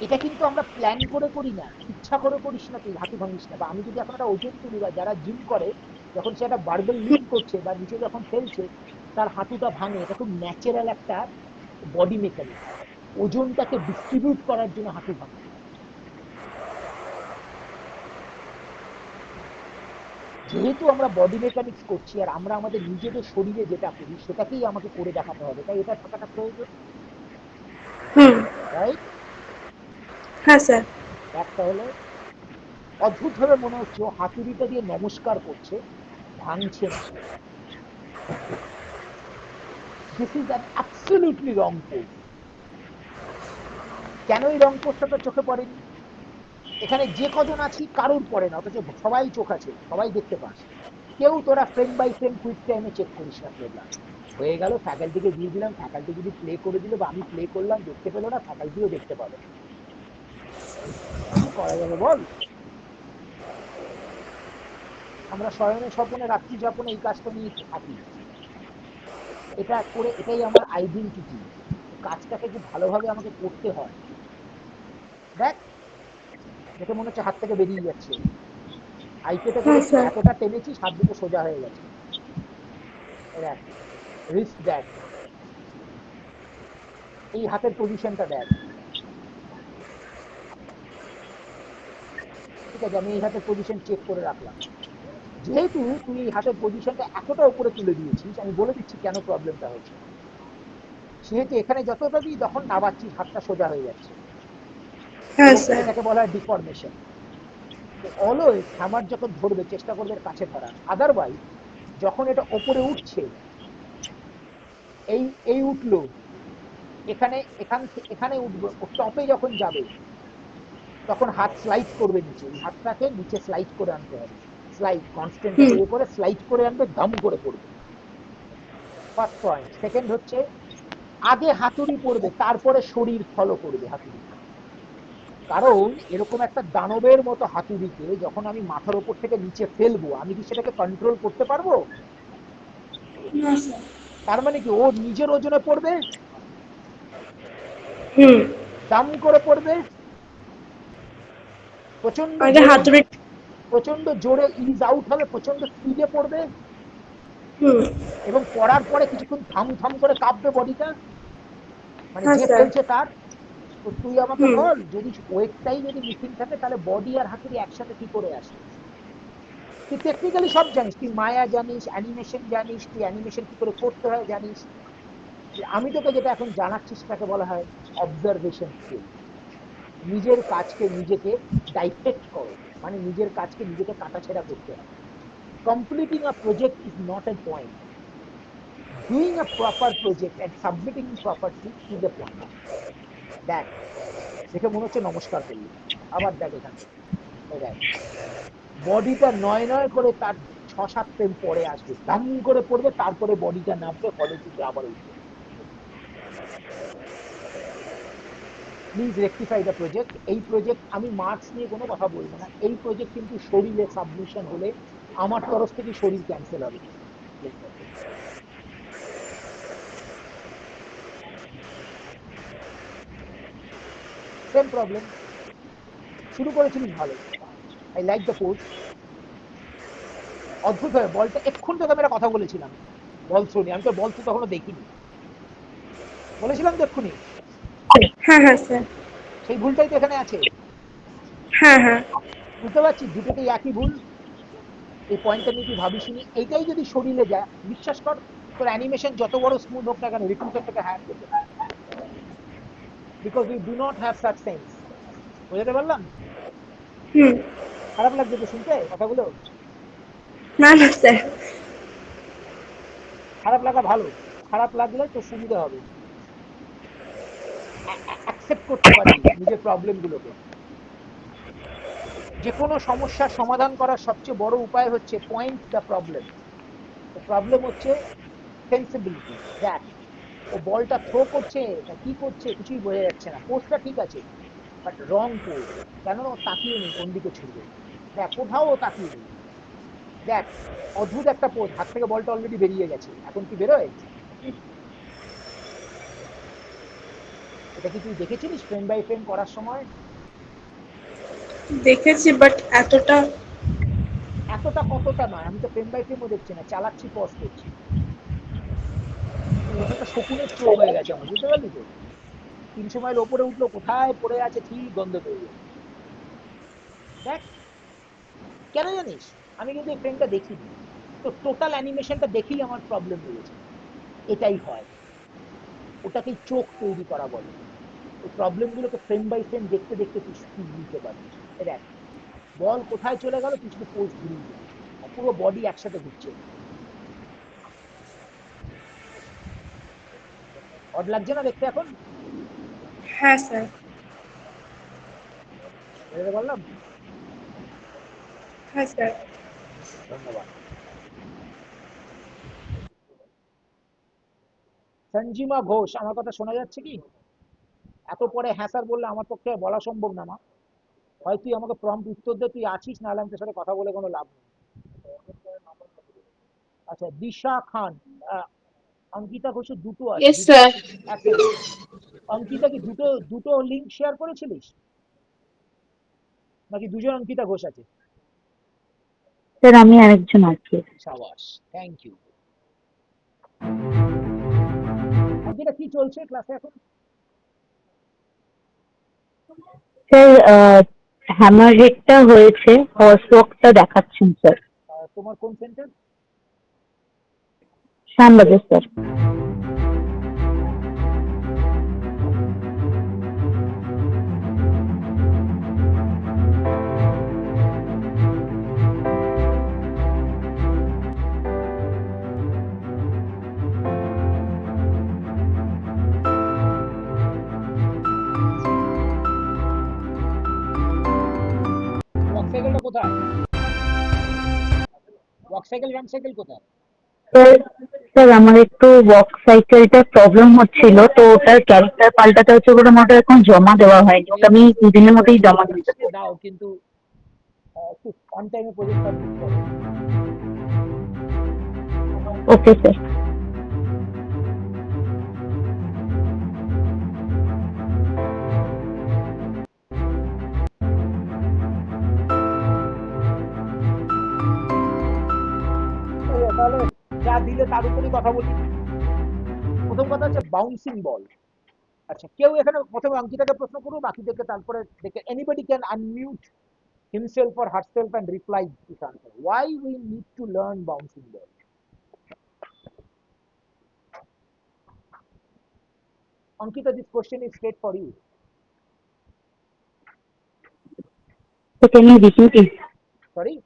এটা কিন্তু আমরা প্ল্যান করে করি না, ইচ্ছা করে করিস না, তুই হাঁটু ভাঙিস না। বা আমি যদি এখন একটা ওজন তুলি, বা যারা জিম করে যখন সে একটা বারবেল লিফট করছে বা নিচে যখন ফেলছে, তার হাঁটুটা ভাঙে, এটা খুব ন্যাচারাল একটা বডি মেকানিক, ওজনটাকে ডিস্ট্রিবিউট করার জন্য হাঁটু ভাঙে। যেহেতু আমরা বডি মেকানিক্স করছি আর আমরা আমাদের নিজেদের শরীরে যেটা করি সেটাকেই আমাকে করে দেখাতে হবে, তাই এটা থাকাটা প্রয়োজন, হুম। রাইট? হ্যাঁ স্যার। একটা হলো অদ্ভুত ভাবে মনে হচ্ছে ও হাতুড়িটা দিয়ে নমস্কার করছে, ভাঙছে না। This is an absolutely wrong pose. কেন এই রং পোজটা তো চোখে পড়েনি? এখানে যে কজন আছি কারোর পড়ে না, অথচ সবাই চোখ আছে, সবাই দেখতে পাস। কেউ তোরা ফ্রেম বাই ফ্রেম কুইক টাইমে চেক করিস না প্রোগ্রাম। হয়ে গেল, ফ্যাকাল্টিকে দিয়ে দিলাম, ফ্যাকাল্টি যদি প্লে করে দিল বা আমি প্লে করলাম, দেখতে পেলো না, ফ্যাকাল্টিও দেখতে পাবে না। কি করা যাবে বল? আমরা শয়নে স্বপনে রাত্রি যাপনে এই কাজটা নিয়ে থাকি। এটা করে এটাই আমার আইডেন্টিটি। কাজটাকে খুব ভালোভাবে আমাকে করতে হয়। দেখ, দেখে মনে হচ্ছে হাত থেকে বেরিয়ে যাচ্ছে। আইপেতে হ্যাঁ করেছি, স্যার। এতটা টেনেছি, হাত দুটো সোজা হয়ে গেছে। দেখ, রিস্ট দেখ, এই হাতের পজিশনটা দেখ। ঠিক আছে, আমি এই হাতের পজিশন চেক করে রাখলাম। যেহেতু তুই এই হাতের পজিশনটা এতটা উপরে তুলে দিয়েছিস, আমি বলে দিচ্ছি কেন প্রবলেমটা হচ্ছে। সেহেতু এখানে যতটা দিই যখন নাবাচ্ছিস হাতটা সোজা হয়ে যাচ্ছে, হ্যাঁ এবং স্যার। এটাকে বলা হয় ডিফরমেশন। তো অলওয়েজ হ্যামার যখন ধরবে চেষ্টা করবে এর কাছে ধরার, আদারওয়াইজ যখন এটা ওপরে উঠছে, এই এই উঠলো, এখানে এখানে উঠবে, ও টপে যখন যাবে তখন হাত স্লাইড করবে নিচে, এই হাতটাকে নিচে স্লাইড করে আনতে হবে। স্লাইড কনস্ট্যান্টটাকে হুম। ইয়ে করে স্লাইড করে আনবে, দাম করে পড়বে। First point. সেকেন্ড হচ্ছে আগে হাতুড়ি পড়বে, তারপরে শরীর ফলো করবে হাতুড়ি। কারণ এরকম একটা দানবের মতো হাতুড়িকে যখন আমি মাথার উপর থেকে নিচে ফেলবো, আমি কি সেটাকে কন্ট্রোল করতে পারবো? না স্যার। তার মানে কি ও নিজের ওজনে পড়বে, হুম। দাম করে পড়বে, প্রচন্ড আগে জোরে, হাতুড়ি। প্রচন্ড জোরে ইজ আউট হবে, প্রচন্ড স্পিডে পড়বে, হুম। এবং পড়ার পরে কিছুক্ষণ থাম থাম করে কাঁপবে বডিটা, মানে হ্যাঁ যে স্যার। ফেলছে তার। তো তুই আমাকে হুম। বল, যদি ওয়েটটাই যদি মিসিং থাকে তাহলে বডি আর হাতুড়ি একসাথে কি করে আসে? তুই টেকনিক্যালি সব জানিস, তুই মায়া জানিস, অ্যানিমেশন জানিস, তুই অ্যানিমেশন কি করে করতে হয় জানিস। আমি তোকে যেটা এখন জানাচ্ছি সেটাকে বলা হয় অবজারভেশন স্কিল। নিজের কাজকে নিজেকে ডাইসেক্ট করো, মানে নিজের কাজকে নিজেকে কাটাছেড়া করতে হয়। Completing a project is not a point, doing a proper project and submitting properly is a point. দেখ, দেখে মনে হচ্ছে নমস্কার করলি, আবার দেখ এখান থেকে, দেখ বডিটা নয় নয় করে তার 6-7 ফ্রেম পরে আসবে, দাম করে পড়বে, তারপরে বডিটা নামবে, ফলে তুই আবার উঠবে। Please rectify the project. এই প্রজেক্ট আমি মার্কস নিয়ে কোনো কথা বলবো না, এই প্রজেক্ট কিন্তু শরীরে সাবমিশন হলে আমার তরফ থেকে শরীর ক্যান্সেল হবে। Same problem. শুরু করেছিলিস ভালো, আই লাইক দ্য পোজ। অদ্ভুত ভাবে বলটা এক্ষুন তোকে আমি একটা কথা বলেছিলাম, বল থ্রো, আমি তো বল থ্রো কখনো দেখিনি, বলেছিলাম তো এক্ষুনি। হ্যাঁ হ্যাঁ স্যার। সেই ভুলটাই তো এখানে আছে। হ্যাঁ হ্যাঁ। বুঝতে পারছিস দুটোতেই একই ভুল। এই পয়েন্টটা নিয়ে তুই ভাবিসনি, এইটাই যদি শরীরে যায়, বিশ্বাস কর, তোর অ্যানিমেশন যত বড় স্মুথ হোক না কেন, রিক্রুটার থেকে হায়ার করবে না, because you do not have such sense. বুঝতে পারলাম? হুম। খারাপ লাগছে তো শুনতে কথাগুলো? না না স্যার। খারাপ লাগা ভালো, খারাপ লাগলে তো সুবিধা হবে, অ্যাকসেপ্ট করতে পারবি নিজের প্রবলেম গুলোকে। যে কোনো সমস্যার সমাধান করার সবচেয়ে বড় উপায় হচ্ছে পয়েন্ট দ্য প্রবলেম। প্রবলেম হচ্ছে সেন্সিবিলিটি। দেখ, ও বলটা থ্রো করছে না কি করছে কিছুই বোঝা যাচ্ছে না, পোস্টটা ঠিক আছে বাট রং পোজ। কেন? ও তাকিয়ে নেই কোন দিকে ছুটবে, দেখ কোথাও ও তাকিয়ে নেই। দেখ, অদ্ভুত একটা পোজ, হাত থেকে বলটা অলরেডি বেরিয়ে গেছে, এখন কি বেরোয়? এটা কি তুই দেখেছিলিস ফ্রেম বাই ফ্রেম করার সময়? দেখেছি বাট এতটা এতটা কতটা নয়, আমি তো ফ্রেম বাই ফ্রেমও দেখছি না, চালাচ্ছি পজ করছি। একটা শকুনের চোখ হয়ে গেছে আমার, বুঝতে পারলি তো? 300 মাইল ওপরে উঠলো, কোথায় পড়ে আছে ঠিক গন্ধ পেয়ে যাবে। দেখ, কেন জানিস, আমি কিন্তু এই ফ্রেমটা দেখিনি, তো টোটাল অ্যানিমেশনটা দেখেই আমার প্রবলেম হয়েছে। এটাই হয়, ওটাকেই চোখ তৈরি করা বলে। ওই প্রবলেম গুলোকে ফ্রেম বাই ফ্রেম দেখতে দেখতে তুই বুঝতে পারবি। দেখ, বল কোথায় চলে গেল, তুই শুধু পোজ ঘুরিয়ে দিবি, আর পুরো বডি একসাথে ঘুরছে। অড লাগছে না দেখতে এখন? হ্যাঁ স্যার। বুঝতে পারলাম। হ্যাঁ স্যার। ধন্যবাদ। সঞ্জিমা ঘোষ, আমার কথা শোনা যাচ্ছে কি? এত পরে হ্যাঁ স্যার বললে আমার পক্ষে বলা সম্ভব না মা। হয় তুই আমাকে প্রম্পট উত্তর দে, তুই আছিস, নাহলে আমি তোর সাথে কথা বলে কোনো লাভ নেই। আচ্ছা, দিশা খান। অঙ্কিতা ঘোষের দুটো আছে। Yes sir. এক সেকেন্ড, অঙ্কিতা কি দুটো দুটো লিঙ্ক শেয়ার করেছিলিস, নাকি দুজন অঙ্কিতা ঘোষ আছে? স্যার আমি আরেকজন আছি। সাবাস, থ্যাংক ইউ। অঙ্কিতা কি চলছে ক্লাসে এখন? স্যার হ্যামার হেডটা হয়েছে, হর্স ওয়াকটা দেখাচ্ছেন স্যার। তোমার কোন সেন্টার? শ্যামবাজার স্যার। ওয়াক সাইকেলটা কোথায়? ওয়াক সাইকেল রান সাইকেল কোথায়? স্যার স্যার আমার একটু ওয়াক সাইকেলটা প্রবলেম হচ্ছিল, তো ওটার ক্যারেক্টার পাল্টাতে হচ্ছে বলে আমার ওটা এখন জমা দেওয়া হয়নি, ওটা আমি দুদিনের মধ্যেই জমা দিতে চাই। দাও, কিন্তু একটু অন টাইমে প্রজেক্ট সাবমিট করো। Okay sir. তাহলে যা দিলে তার উপরই কথা বলি। প্রথম কথা হচ্ছে বাউন্সিং বল। আচ্ছা, কেউ এখানে প্রথমে অঙ্কিতাকে প্রশ্ন করবো, বাকিদেরকে তারপরে দেখে anybody can unmute himself or herself and reply this answer. Why we need to learn bouncing ball? Ankita, this question is straight for you. So can you repeat it? Sorry.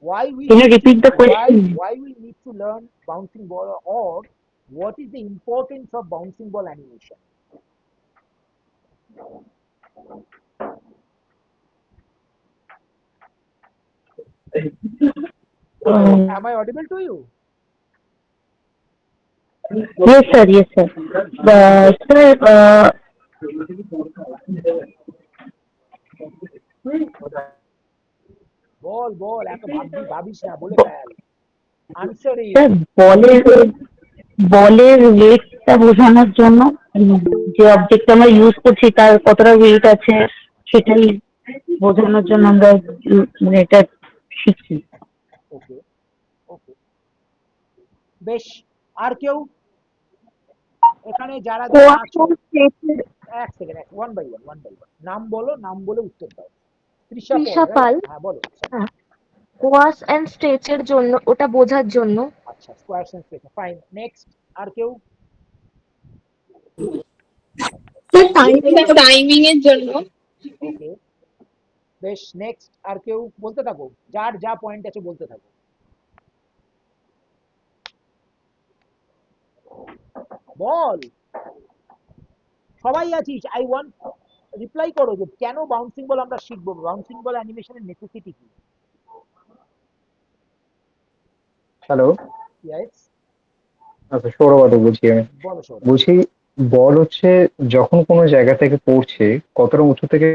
Why we Can you need repeat to, the question? why we need to learn bouncing ball, or what is the importance of bouncing ball animation? Am I audible to you? Yes sir, yes sir. Sir, বল বল, এত ভাবিস না, বলে fail. Answer is, sir বলের ওয়েটটা বোঝানোর জন্য, যে object আমরা ইউজ করছি তার কতটা ওয়েট আছে সেটাই বোঝানোর জন্য আমরা মানে এটা শিখছি। ওকে ওকে, বেশ। আর কেউ এখানে যারা যারা আছো? এক সেকেন্ড, ওয়ান বাই ওয়ান, নাম বলো, নাম বলে উত্তর দাও। তৃষা তৃষা পল, পাল। হ্যাঁ বলো। কোয়াস এন্ড স্ট্রেচের জন্য, ওটা বোঝার জন্য। আচ্ছা, স্কোয়ার সেন্স পেয়েছে, ফাইন। নেক্সট, আর কেউ? টাইমিং এর জন্য। ওকে, বেশ। নেক্সট, আর কেউ? বলতে থাকো, যার যা পয়েন্ট আছে বলতে থাকো। বল, সবাই আছিস? আই ওয়ান্ট রিপ্লাই করো যে কেন বাউন্সিং বল আমরা শিখবো, বাউন্সিং বল অ্যানিমেশনের নেসেসিটি কি? হ্যালো। ইয়েস, আচ্ছা, সৌরবাদক বলছি আমি। বলো সৌরভ। বলছি, বল হচ্ছে যখন কোনো জায়গা থেকে পড়ছে কতটা উঁচু থেকে।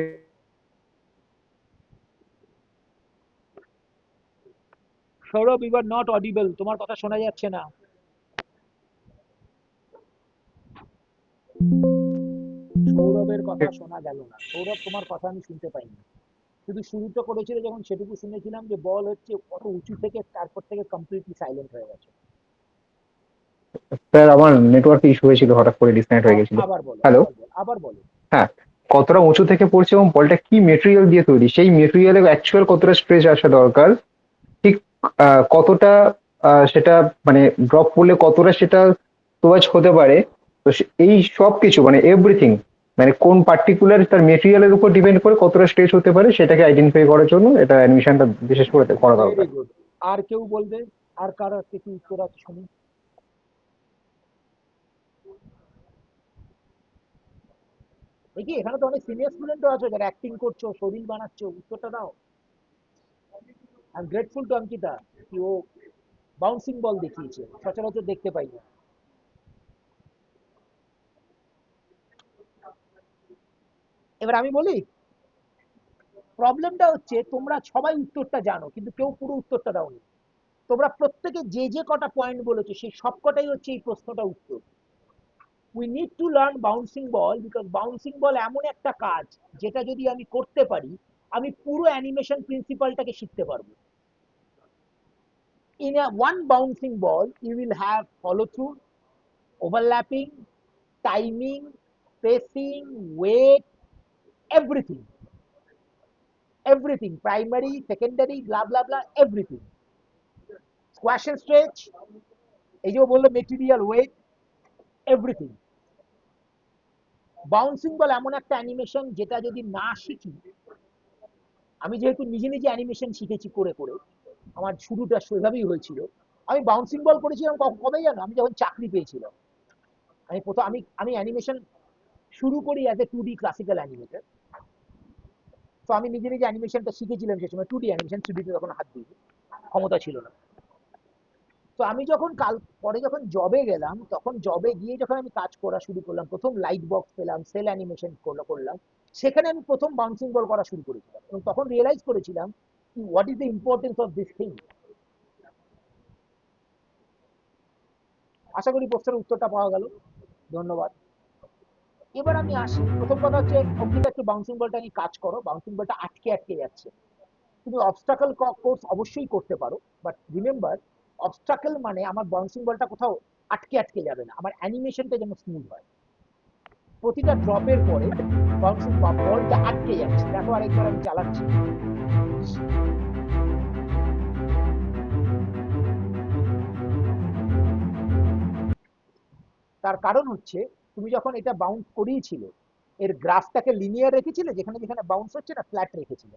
Sourav, you are not audible, তোমার কথা শোনা যাচ্ছে না। সৌরভের কথা কথা শোনা গেল না, সৌরভ তোমার কথা আমি শুনতে পাইনি। শুধু শুরুটা করেছিল যখন, সেটুকু শুনেছিলাম যে বল হচ্ছে কত উঁচু থেকে, তারপর থেকে কমপ্লিটলি সাইলেন্ট হয়ে গেছে। স্যার আমার নেটওয়ার্ক ইস্যু হয়েছিল, হঠাৎ করে ডিসকানেক্ট হয়ে গেছিল। আবার বলো, হ্যালো। আবার বলো। হ্যাঁ, কতটা উঁচু থেকে পড়ছে এবং বলটা কি মেটেরিয়াল দিয়ে তৈরি, সেই মেটেরিয়ালে অ্যাকচুয়াল কতটা স্ট্রেচ আসা দরকার, ঠিক কতটা সেটা মানে ড্রপ করলে কতটা সেটা তোয়াজ হতে পারে। তো এই সব কিছু মানে এভরিথিং, মানে কোন পার্টিকুলার তার মেটেরিয়ালের উপর ডিপেন্ড করে কতটা স্ট্রেচ হতে পারে সেটাকে আইডেন্টিফাই করার জন্য এটা অ্যাডমিশনটা বিশেষ করে করা ভেরি দরকার। গুড। আর কেউ বলবে? আর কারো কিছু উত্তর আছে শুনি। দেখি এখানে তো অনেক সিনিয়র স্টুডেন্টও আছে যারা অ্যাক্টিং করছো, শরীর বানাচ্ছো, উত্তরটা দাও। I am grateful to Ankita কি ও বাউন্সিং বল দেখিয়েছে, সচরাচর দেখতে পাই না। এবার আমি বলি, প্রবলেমটা হচ্ছে তোমরা সবাই উত্তরটা জানো কিন্তু কেউ পুরো উত্তরটা দাওনি। তোমরা প্রত্যেকে যে যে কটা পয়েন্ট বলেছো সেই সব কটাই হচ্ছে এই প্রশ্নটা উত্তর। We need to learn bouncing ball, because bouncing ball এমন একটা কাজ যেটা যদি আমি করতে পারি, আমি পুরো অ্যানিমেশন প্রিন্সিপালটাকে শিখতে পারবো। In a one bouncing ball, you will have follow through, overlapping, timing, spacing, weight, everything. Everything. Primary, secondary, blah blah blah, everything. Squash and stretch, এই যে বললো material, wait, everything. Bouncing ball এমন একটা animation যেটা যদি না শিখি, আমি যেহেতু নিজে নিজে অ্যানিমেশন শিখেছি করে করে, আমার শুরুটা সেভাবেই হয়েছিল। আমি বাউন্সিং বল করেছিলাম কবে জানো? আমি যখন চাকরি পেয়েছিলাম। আমি প্রথম আমি অ্যানিমেশন শুরু করি as a 2D classical animator. তো আমি নিজে নিজে অ্যানিমেশনটা শিখেছিলাম সে সময়, 2D অ্যানিমেশন, 3Dতে তখন হাত দিই ক্ষমতা ছিল না। তো আমি যখন পরে যখন জবে গেলাম, তখন জবে গিয়ে যখন আমি কাজ করা শুরু করলাম, প্রথম লাইট বক্স পেলাম, সেল অ্যানিমেশন করলাম, সেখানে আমি প্রথম বাউন্সিং বল করা শুরু করেছিলাম এবং তখন রিয়েলাইজ করেছিলাম what is the importance of this thing. আশা করি প্রশ্নের উত্তরটা পাওয়া গেল। ধন্যবাদ। এবার আমি আসি, প্রথম কথা হচ্ছে অঙ্কিতা একটু বাউন্সিং বলটা নিয়ে কাজ করো, বাউন্সিং বলটা আটকে আটকে যাচ্ছে। তুমি অবস্টাকল কোর্স অবশ্যই করতে পারো, বাট রিমেম্বার, অবস্টাকল মানে আমার বাউন্সিং বলটা কোথাও আটকে আটকে যাবে না, আমার অ্যানিমেশনটা যেন স্মুথ হয়। প্রতিটা ড্রপের পরে বাউন্সিং বলটা আটকে যাচ্ছে, দেখো আরেকবার আমি চালাচ্ছি। তার কারণ হচ্ছে তুমি যখন এটা বাউন্স করিয়েছিলে, এর গ্রাফটাকে লিনিয়ার রেখেছিলে, যেখানে যেখানে বাউন্স হচ্ছে না ফ্ল্যাট রেখেছিলে?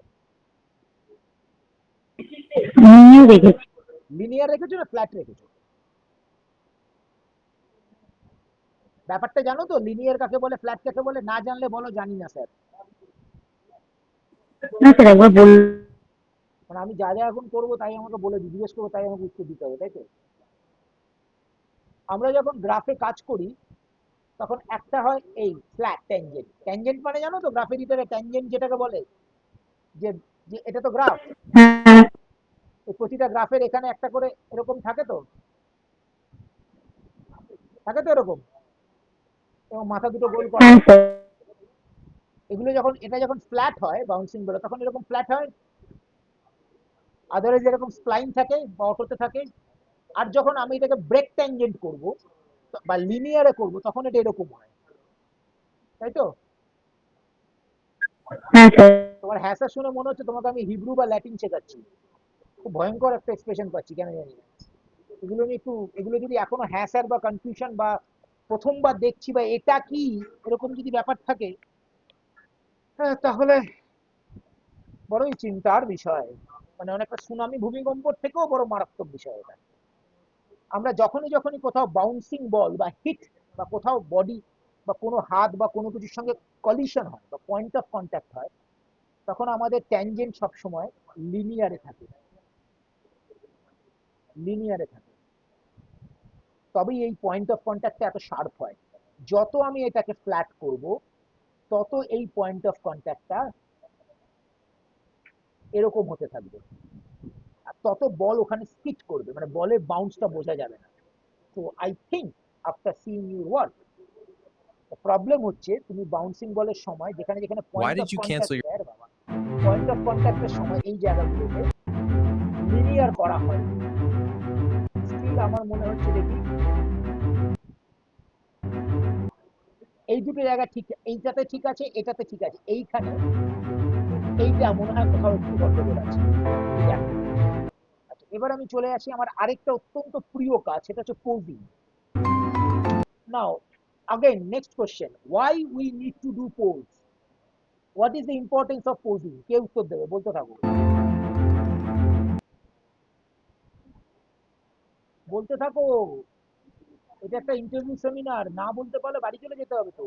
আমিও দেখেছি। লিনিয়ার রেখেছো না ফ্ল্যাট রেখেছো? ব্যাপারটা জানো তো, লিনিয়ার কাকে বলে, ফ্ল্যাট কাকে বলে? না জানলে বলো জানি না স্যার। না স্যার, একবার বল। মানে আমি যা যা এখন করবো তাই আমাকে বলে জিজ্ঞেস করবো, তাই আমাকে উত্তর দিতে হবে, তাই তো? আমরা যখন গ্রাফে কাজ করি তখন একটা হয় এই ফ্ল্যাট ট্যানজেন্ট। ট্যানজেন্ট মানে জানো তো, গ্রাফের ভিতরে ট্যানজেন্ট যেটাকে বলে, যে যে এটা তো গ্রাফ, হ্যাঁ প্রতিটা গ্রাফের এখানে একটা করে এরকম থাকে তো, থাকে তো এরকম, এবং মাথা দুটো গোল করা। হ্যাঁ স্যার। এগুলো যখন, এটা যখন ফ্ল্যাট হয় বাউন্সিং বলে, তখন এরকম ফ্ল্যাট হয়। আদারওয়াইজ এরকম স্প্লাইন থাকে বা অটোতে থাকে। আর যখন আমি এটাকে ব্রেক ট্যানজেন্ট করব বা লিনিয়ারে করব, তখন এটা এরকম হয়, তাই তো? হ্যাঁ স্যার। তোমার হ্যাঁ স্যার শুনে মনে হচ্ছে তোমাকে আমি হিব্রু বা ল্যাটিন শেখাচ্ছি। খুব ভয়ঙ্কর একটা এক্সপ্রেশন পাচ্ছি, কেন জানি না। এগুলো নিয়ে একটু, এগুলো যদি এখনো হ্যাঁ স্যার বা কনফিউশন বা প্রথমবার দেখছি বা এটা কি এরকম যদি ব্যাপার থাকে, তাহলে বড়ই চিন্তার বিষয়। মানে অনেকটা সুনামি ভূমিকম্পর থেকেও বড় মারাত্মক বিষয় এটা। আমরা যখনই যখনই কোথাও বাউন্সিং বল বা হিট বা কোথাও বডি বা কোনো হাত বা কোনো কিছুর সঙ্গে কলিশন হয় বা পয়েন্ট অফ কন্ট্যাক্ট হয়, তখন আমাদের ট্যানজেন্ট সবসময় লিনিয়ারে থাকে, লিনিয়ারে থাকে। তবেই এই পয়েন্ট অফ কন্ট্যাক্টটা এত শার্প হয়। যত আমি এটাকে ফ্ল্যাট করব, তত এই পয়েন্ট অফ কন্ট্যাক্টটা এরকম হতে থাকবে, আর তত বল ওখানে স্কিট করবে, মানে বলের বাউন্সটা বোঝা যাবে না। তো I think after seeing your work problem হচ্ছে তুমি বাউন্সিং বলের সময় যেখানে যেখানে Why point did of you contact cancel your? দেয় বাবা, পয়েন্ট অফ কন্ট্যাক্টের সময় এই জায়গাগুলোতে লিনিয়ার করা হয়। স্টিল আমার মনে হচ্ছে দেখি এই দুটো জায়গা ঠিক, এইটাতে ঠিক আছে, এটাতে ঠিক আছে, এইখানে এইটা মনে হয় কোথাও একটু গন্ডগোল আছে। দেখো, আচ্ছা এবার আমি চলে আসি আমার আরেকটা অত্যন্ত প্রিয় কাজ, সেটা হচ্ছে posing. Now again next question, why we need to do pose, what is the importance of posing? কে উত্তর দেবে, বলতে থাকো বলতে থাকো, এটা একটা ইন্টারভিউ সেমিনার, না বলতে পারলে বাড়ি চলে যেতে হবে তো।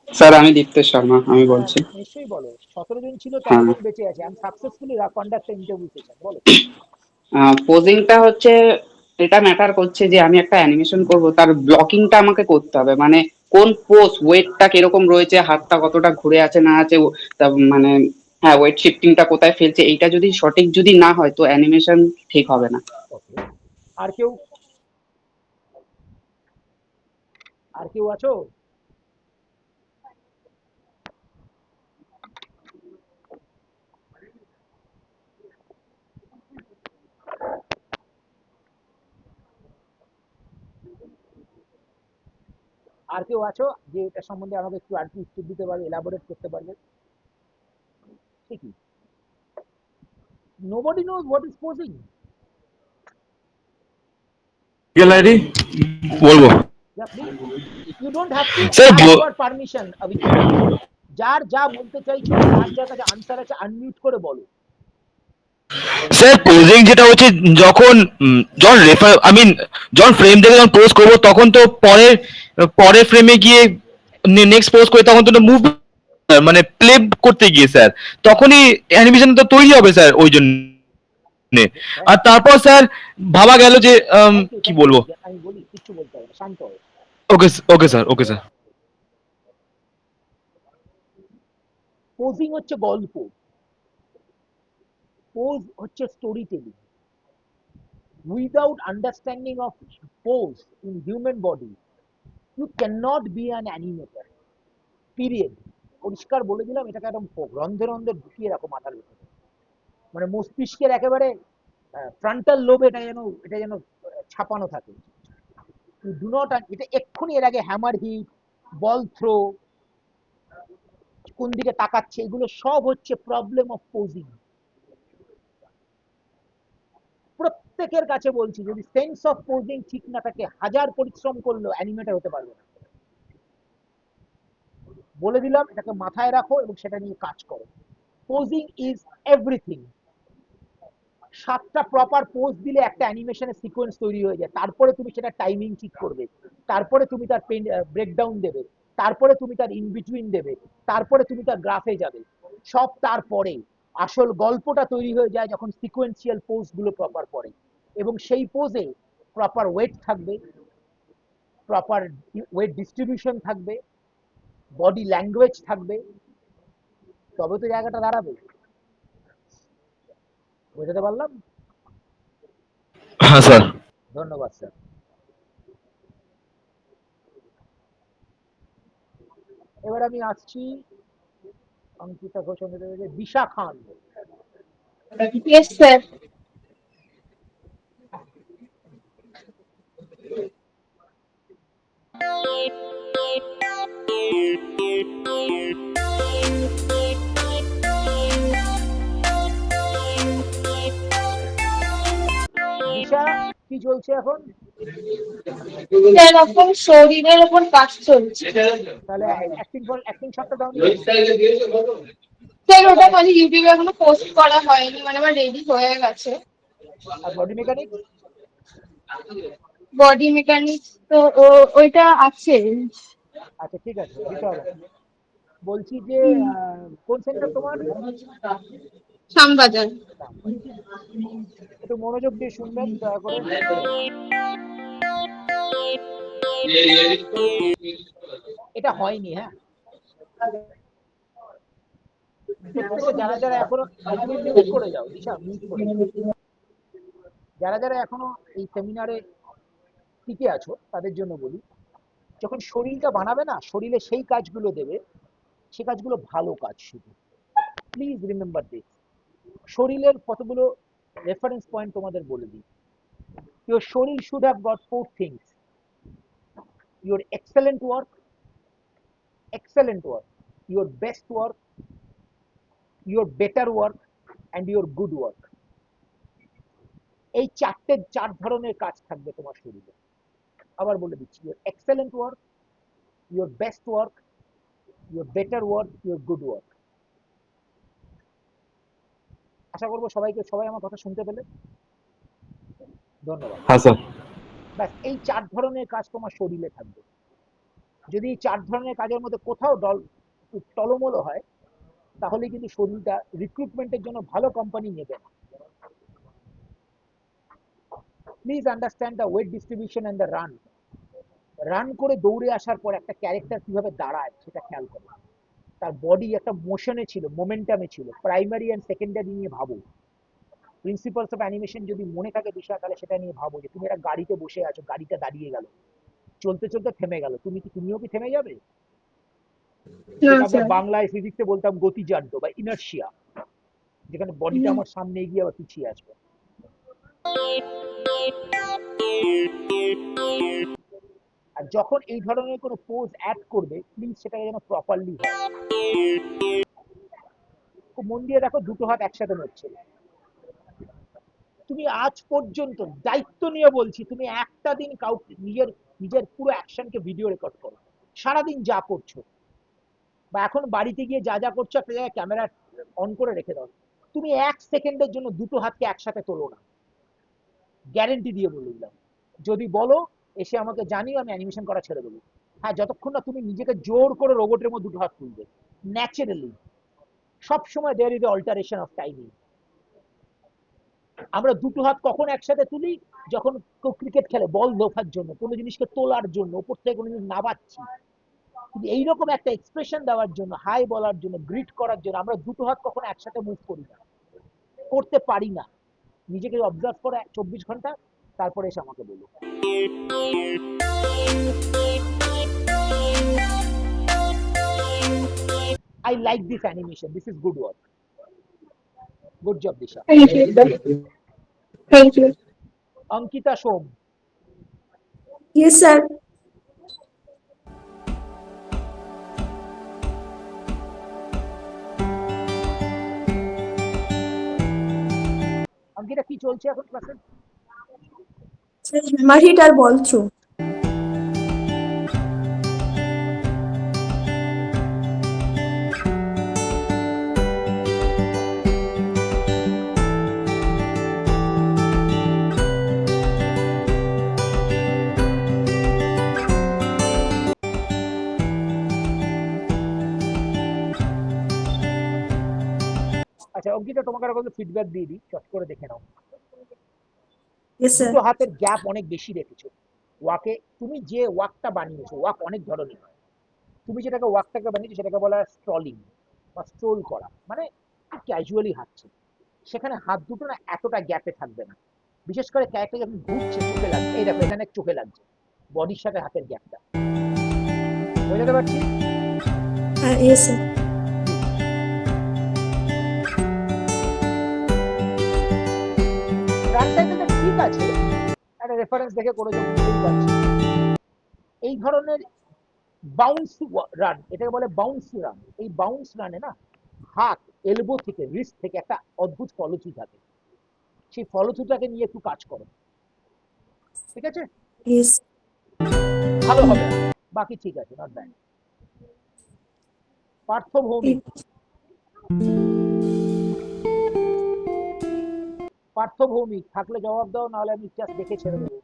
স্যার আমি দীপ্তেশ শর্মা, আমি হ্যাঁ বলছি। নিশ্চয়ই বলো, 17 জন ছিল, হ্যাঁ, 13 জন বেঁচে আছে, আমি সাকসেসফুলি কন্ডাক্ট ইন্টারভিউ সেশন, বলো। পোজিংটা হচ্ছে, এটা ম্যাটার করছে যে আমি একটা অ্যানিমেশন করব, তার ব্লকিংটা আমাকে করতে হবে। মানে কোন পোজ, ওয়েটটা কিরকম রয়েছে, হাতটা কতটা ঘুরে আছে না আছে, মানে হ্যাঁ ওয়েট শিফটিংটা কোথায় ফেলছে, এইটা যদি সঠিক যদি না হয় তো অ্যানিমেশন ঠিক হবে না। ওকে, আর কেউ, আর কেউ আছো? আর কেউ আছো যে এটা সম্বন্ধে আমাকে একটু আর কি উত্তর দিতে পারবে, এলাবোরেট করতে পারবে? ঠিকই, nobody knows what is posing. Real ID বলবো Yeah, please. You don't have to sir ask for permission, Abhijit. যার যা বলতে চাইছো, যার যার কাছে আনসার আছে, আনমিউট করে বলো। স্যার পোজিং যেটা হচ্ছে যখন যখন রেফার আই মিন যখন ফ্রেম থেকে যখন পোজ করবো তখন তো পরের পরের ফ্রেমে গিয়ে নেক্সট পোজ করে তখন তো মুভ মানে প্লে করতে গিয়ে স্যার তখনই অ্যানিমেশন তো তৈরি হবে স্যার ওই জন্য। আর তারপর স্যার ভাবা গেল যে Thank you, কি thank you. বলবো। আমি বলি, কিচ্ছু বলতে হবে না, শান্ত হও। Okay okay sir, okay sir. Posing হচ্ছে গল্প, পোজ হচ্ছে story telling. Without understanding of pose in human body you can not be an animator, period. পরিষ্কার বলে দিলাম, এটাকে একদম রন্ধে রন্ধে ঢুকিয়ে রাখো মাথার ভিতরে, মানে মস্তিষ্কের একেবারে ফ্রন্টাল লোব এটা যেন ছাপানো থাকে। ইউ ডু নট, এটা এক্ষুনি, এর আগে হ্যামার হিট, বল থ্রো, কোন দিকে তাকাচ্ছে, এগুলো সব হচ্ছে প্রবলেম অফ পোজিং। প্রত্যেকের কাছে বলছি, যদি সেন্স অফ পোজিং ঠিক না থাকে, হাজার পরিশ্রম করলেও অ্যানিমেটর হতে পারবে না। বলে দিলাম, এটাকে মাথায় রাখো এবং সেটা নিয়ে কাজ করো। Posing is everything. 7টা প্রপার পোজ দিলে একটা অ্যানিমেশনের সিকোয়েন্স তৈরি হয়ে যায়, তারপরে তুমি সেটা টাইমিং ঠিক করবে, তারপরে তুমি তার ব্রেকডাউন দেবে, তারপরে তুমি তার ইন বিটুইন দেবে, তারপরে তুমি তার গ্রাফে যাবে, সব তারপরে। আসল গল্পটা তৈরি হয়ে যায় যখন সিকোয়েন্সিয়াল পোজ গুলো প্রপার পড়ে, এবং সেই পোজে প্রপার ওয়েট থাকবে, প্রপার ওয়েট ডিস্ট্রিবিউশন থাকবে, বডি ল্যাঙ্গুয়েজ থাকবে, তবে তো জায়গাটা দাঁড়াবে। বোঝাতে পারলাম? হ্যাঁ স্যার। ধন্যবাদ স্যার। এবার আমি আসছি অঙ্কিতা ঘোষ, দিশা খান। Yes, sir. দিশা, কি চলছে এখন? স্যার এখন শরীরের উপর কাজ চলছে। তাহলে অ্যাক্টিং শটটা দাওনি কেন? স্যার ওটা মানে ইউটিউবে এখনো পোস্ট করা হয়নি, মানে আমার রেডি হয়ে গেছে। আর বডি মেকানিক্স? বডি মেকানিক্স তো ওইটা আছে। আচ্ছা ঠিক আছে, দিতে হবে না। বলছি যে কোন সেন্টার তোমার? শ্যামবাজার। একটু মনোযোগ দিয়ে শুনবেন দয়া করে। এটা হয়নি, হ্যাঁ। প্রত্যেকে যারা যারা এখনো, তুমি মিউট করে যাও দিশা, মিউট করে যাও। যারা যারা এখনো এই সেমিনারে টিকে আছো তাদের জন্য বলি, যখন শরীরটা বানাবে না, শরীরে সেই কাজগুলো দেবে, সে কাজগুলো ভালো কাজ শুধু। Please remember this. শরীরের কতগুলো রেফারেন্স পয়েন্ট তোমাদের বলে দিই। ইউর শরীর should have got 4 things: your excellent work, your best work, your better work, and your good work. এই চার ধরনের কাজ থাকবে তোমার শরীরে। আবার বলে দিচ্ছি, your excellent work, your best work, your better work, your good work. আশা করবো সবাই আমার কথা শুনতে পেলে। ধন্যবাদ। হ্যাঁ স্যার। ব্যাস, এই 4 ধরনের কাজ তোমার শরীরে থাকবে। যদি এই 4 ধরনের কাজের মধ্যে কোথাও টলমলো হয়, তাহলে কিন্তু শরীরটা রিক্রুটমেন্টের জন্য ভালো কোম্পানি নেবে না। Please understand the weight distribution and the run করে দৌড়ে আসার পর একটা ক্যারেক্টার কিভাবে দাঁড়ায় সেটা খেয়াল করো। তার বডি একটা মোশনে ছিল, মোমেন্টামে ছিল। প্রাইমারি অ্যান্ড সেকেন্ডারি নিয়ে ভাবো। প্রিন্সিপালস অফ অ্যানিমেশন যদি মনে থাকে বিষয়, তাহলে সেটা নিয়ে ভাবো যে তুমি একটা গাড়িতে বসে আছো, গাড়িটা দাঁড়িয়ে গেল, চলতে চলতে থেমে গেল, তুমিও কি থেমে যাবে? আমরা বাংলায় ফিজিক্সে বলতাম গতিজাড্য বা ইনার্শিয়া, যেখানে বডিটা আমার সামনে এগিয়ে আবার পিছিয়ে আসবে। আর যখন এই ধরনের কোনো পোজ অ্যাড করবে, প্লিজ সেটাকে যেন প্রপারলি হয়। খুব মন দিয়ে দেখো, দুটো হাত একসাথে নড়ছে। তুমি আজ পর্যন্ত দায়িত্ব নিয়ে বলছি, তুমি একটা দিন কাউকে নিজের পুরো অ্যাকশনকে ভিডিও রেকর্ড করো, সারাদিন যা করছো, বা এখন বাড়িতে গিয়ে যা যা করছো একটা জায়গায় ক্যামেরা অন করে রেখে দাও। তুমি 1 সেকেন্ডের জন্য দুটো হাতকে একসাথে তোলো না, গ্যারেন্টি দিয়ে বলে দিলাম। যদি বলো, এসে আমাকে জানিও, আমি অ্যানিমেশন করা ছেড়ে দেবো। হ্যাঁ, যতক্ষণ না তুমি নিজেকে জোর করে রোবটের মধ্যে দুটো হাত তুলবে ন্যাচারালি। সবসময় there is alteration of timing. আমরা দুটো হাত কখন একসাথে তুলি? যখন কেউ ক্রিকেট খেলে বল দোফার জন্য, কোনো জিনিসকে তোলার জন্য, উপর থেকে কোনো জিনিস নাবাচ্ছি। কিন্তু এইরকম একটা এক্সপ্রেশন দেওয়ার জন্য, হাই বলার জন্য, গ্রিট করার জন্য আমরা দুটো হাত কখনো একসাথে মুভ করি না, করতে পারি না। নিজেকে অবজার্ভ করো 24 ঘন্টা, তারপরে এসে আমাকে বলো। I like this animation. This is good work. Good job, Disha. Thank you. Ankita Shom. Yes, sir. Ankita, কি চলছে এখন ক্লাসে? Hammer hit আর ball throw. আচ্ছা অঙ্কিতা, তোমাকে একটা ফিডব্যাক দিয়ে দিই, চট করে দেখে নাও। Yes, sir. দুটো হাতের গ্যাপ অনেক বেশি রেখেছো ওয়াকে। তুমি যে ওয়াকটা বানিয়েছো, ওয়াক অনেক ধরনের হয়। তুমি যেটাকে ওয়াকটাকে বানিয়েছো সেটাকে বলা হয় স্ট্রলিং বা স্ট্রোল করা, মানে ক্যাজুয়ালি হাঁটছে। সেখানে হাত দুটো না এতটা গ্যাপে থাকবে না। বিশেষ করে ক্যারেক্টার যখন ঘুরছে চোখে লাগছে, এই দেখো এখানে চোখে লাগছে, বডির সাথে হাতের গ্যাপটা বোঝাতে পারছি? Yes, sir. রান সাইকেলটা ঠিক আছে, একটা রেফারেন্স দেখে করে যখন বুঝতেই পারছি। এই ধরনের বাউন্স রান, এটাকে বলে বাউন্স রান। এই বাউন্স রানে না হাত এলবো থেকে, রিস্ট থেকে একটা অদ্ভুত ফলোথ্রু থাকে। সেই ফলোথ্রুটাকে নিয়ে একটু কাজ করো, ঠিক আছে? Yes. ভালো হবে, বাকি ঠিক আছে, নট ব্যাড। পার্থ ভৌমিক, থাকলে জবাব দাও, নাহলে আমি জাস্ট দেখে ছেড়ে দেবো।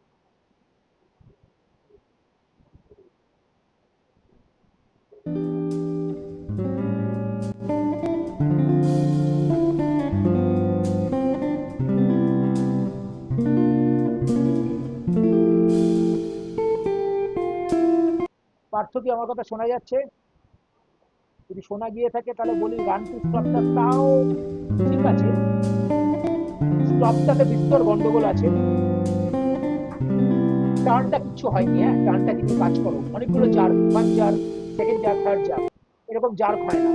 পার্থ, কি আমার কথা শোনা যাচ্ছে? যদি শোনা গিয়ে থাকে তাহলে বলি রান টু স্টপটা তাও ঠিক আছে, স্টপটাতে বিস্তর গন্ডগোল আছে। টার্নটা কিচ্ছু হয়নি, হ্যাঁ টার্নটাকে নিয়ে কাজ করো, অনেকগুলো jar, first jar, second jar, third jar, এরকম জার হয় না,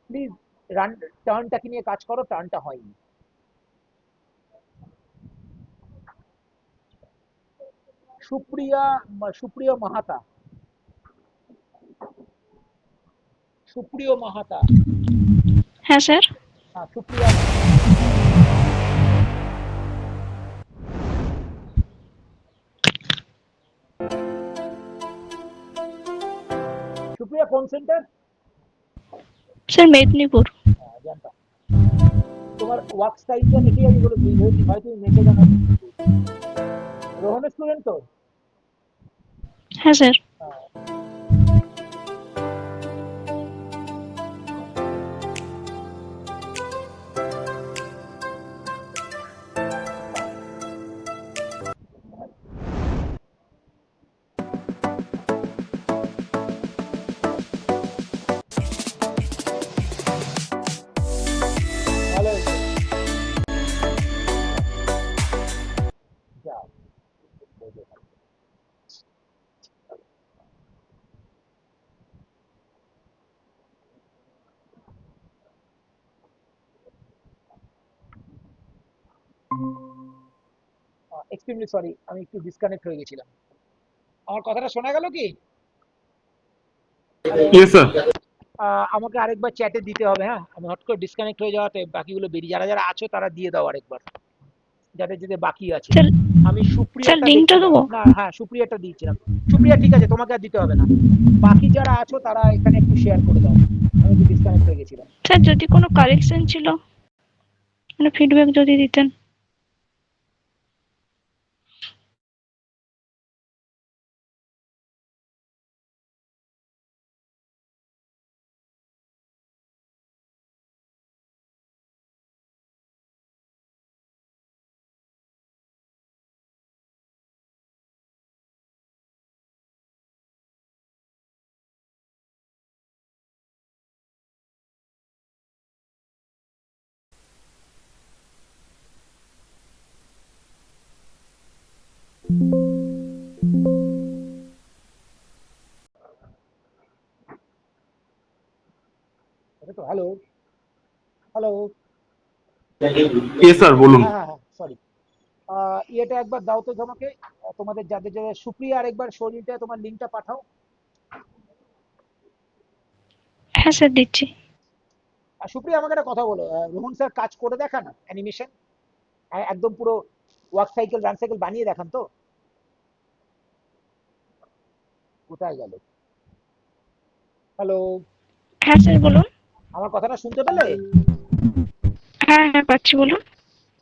প্লিজ রান, টার্নটাকে নিয়ে কাজ করো, টার্নটা হয়নি। সুপ্রিয়া, সুপ্রিয় মাহাতা, সুপ্রিয় মাহাতা, হ্যাঁ স্যার। হ্যাঁ সুপ্রিয়া, সুপ্রিয়া কোন সেন্টার? স্যার মেদিনীপুর। হ্যাঁ জানতাম, তোমার ওয়ার্ক স্টাইলটা দেখে আমি বলে বুঝেছি, ভাই তুমি মেসে জানা। রোহনের স্টুডেন্ট তো? হ্যাঁ স্যার। হ্যাঁ। ভালো হয়েছে, যাও। এক্সট্রিমলি সরি, আমি একটু ডিসকানেক্ট হয়ে গেছিলাম। আমার কথাটা শোনা গেল কি? হ্যালো? Yes sir. আমাকে আরেকবার চ্যাটে দিতে হবে, হ্যাঁ আমি হট করে ডিসকানেক্ট হয়ে যাওয়াতে বাকিগুলো বেরিয়ে, যারা যারা আছো তারা দিয়ে দাও আরেকবার, যাদের যাদের বাকি আছে। স্যার আমি স্যার সুপ্রিয়াটা লিঙ্কটা দেখছিলাম, দেবো? না হ্যাঁ সুপ্রিয়াটা দিয়েছিলাম। সুপ্রিয়া ঠিক আছে, তোমাকে আর দিতে হবে না, বাকি যারা আছো তারা এখানে একটু শেয়ার করে দাও, আমি একটু ডিসকানেক্ট হয়ে গেছিলাম। স্যার যদি কোনো কারেকশন ছিল মানে ফিডব্যাক যদি দিতেন। এটা তো হ্যালো, হ্যালো, ইয়েস স্যার বলুন। হ্যাঁ হ্যাঁ হ্যাঁ সরি, ইয়েটা একবার দাও তো তোমাকে, তোমাদের যাদের যাদের, সুপ্রিয়া আরেকবার শরীরটা তোমার লিঙ্কটা পাঠাও। হ্যাঁ স্যার দিচ্ছি। আর সুপ্রিয়া আমাকে একটা কথা বলো, রোহন স্যার কাজ করে দেখান অ্যানিমেশন, একদম পুরো ওয়ার্ক সাইকেল রান সাইকেল বানিয়ে দেখান তো? কোথায় গেল? হ্যালো, হ্যাঁ স্যার বলুন। আমার কথাটা শুনতে পেলে? হ্যাঁ হ্যাঁ পাচ্ছি, বলুন।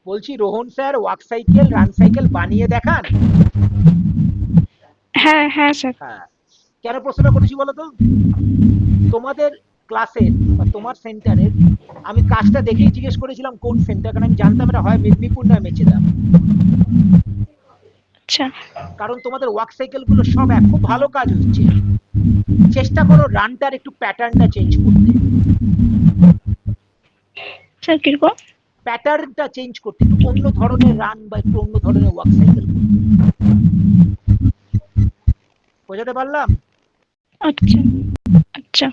বলছি Rohan sir work cycle run cycle বানিয়ে দেখান? হ্যাঁ হ্যাঁ স্যার। হ্যাঁ, কেন প্রশ্নটা করেছি বলো তো? তোমাদের ক্লাসের বা তোমার সেন্টারের আমি কাজটা দেখেই জিজ্ঞেস করেছিলাম কোন সেন্টার, কারণ আমি জানতাম এটা হয় মেদিনীপুর না মেচেদা, আচ্ছা কারণ তোমাদের ওয়ার্ক সাইকেল গুলো সব খুব ভালো কাজ হচ্ছে, চেষ্টা করো রানটার একটু প্যাটার্নটা চেঞ্জ করতে, স্যার কিরকম? প্যাটার্নটা চেঞ্জ করতে, একটু অন্য ধরনের রান বা একটু অন্য ধরনের ওয়ার্ক সাইকেল। বোঝাতে পারলাম? আচ্ছা আচ্ছা।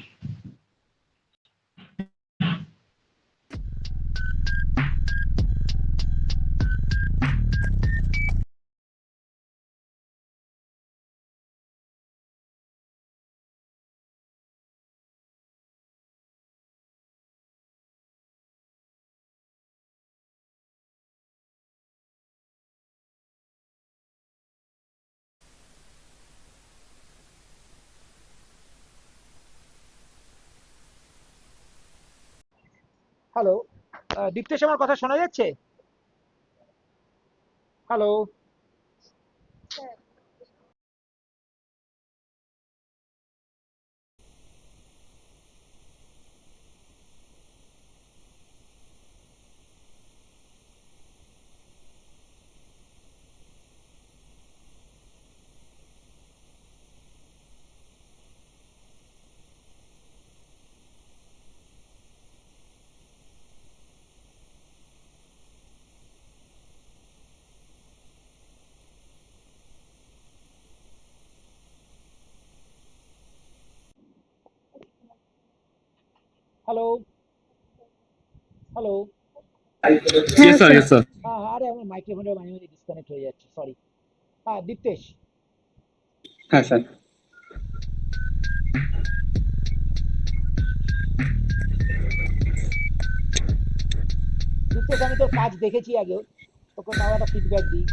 হ্যালো, দীপ্তেশ আমার কথা শোনা যাচ্ছে? Hello, hello hello. Yes sir, yes sir. হ্যাঁ আরে আমার মাইক্রোফোনটা মাঝে মাঝে ডিসকানেক্ট হয়ে যাচ্ছে, সরি। হ্যাঁ দীপ্তেশ। হ্যাঁ স্যার। দীপ্তেশ আমি তোর কাজ দেখেছি আগেও, তোকে তাও একটা ফিডব্যাক দিই।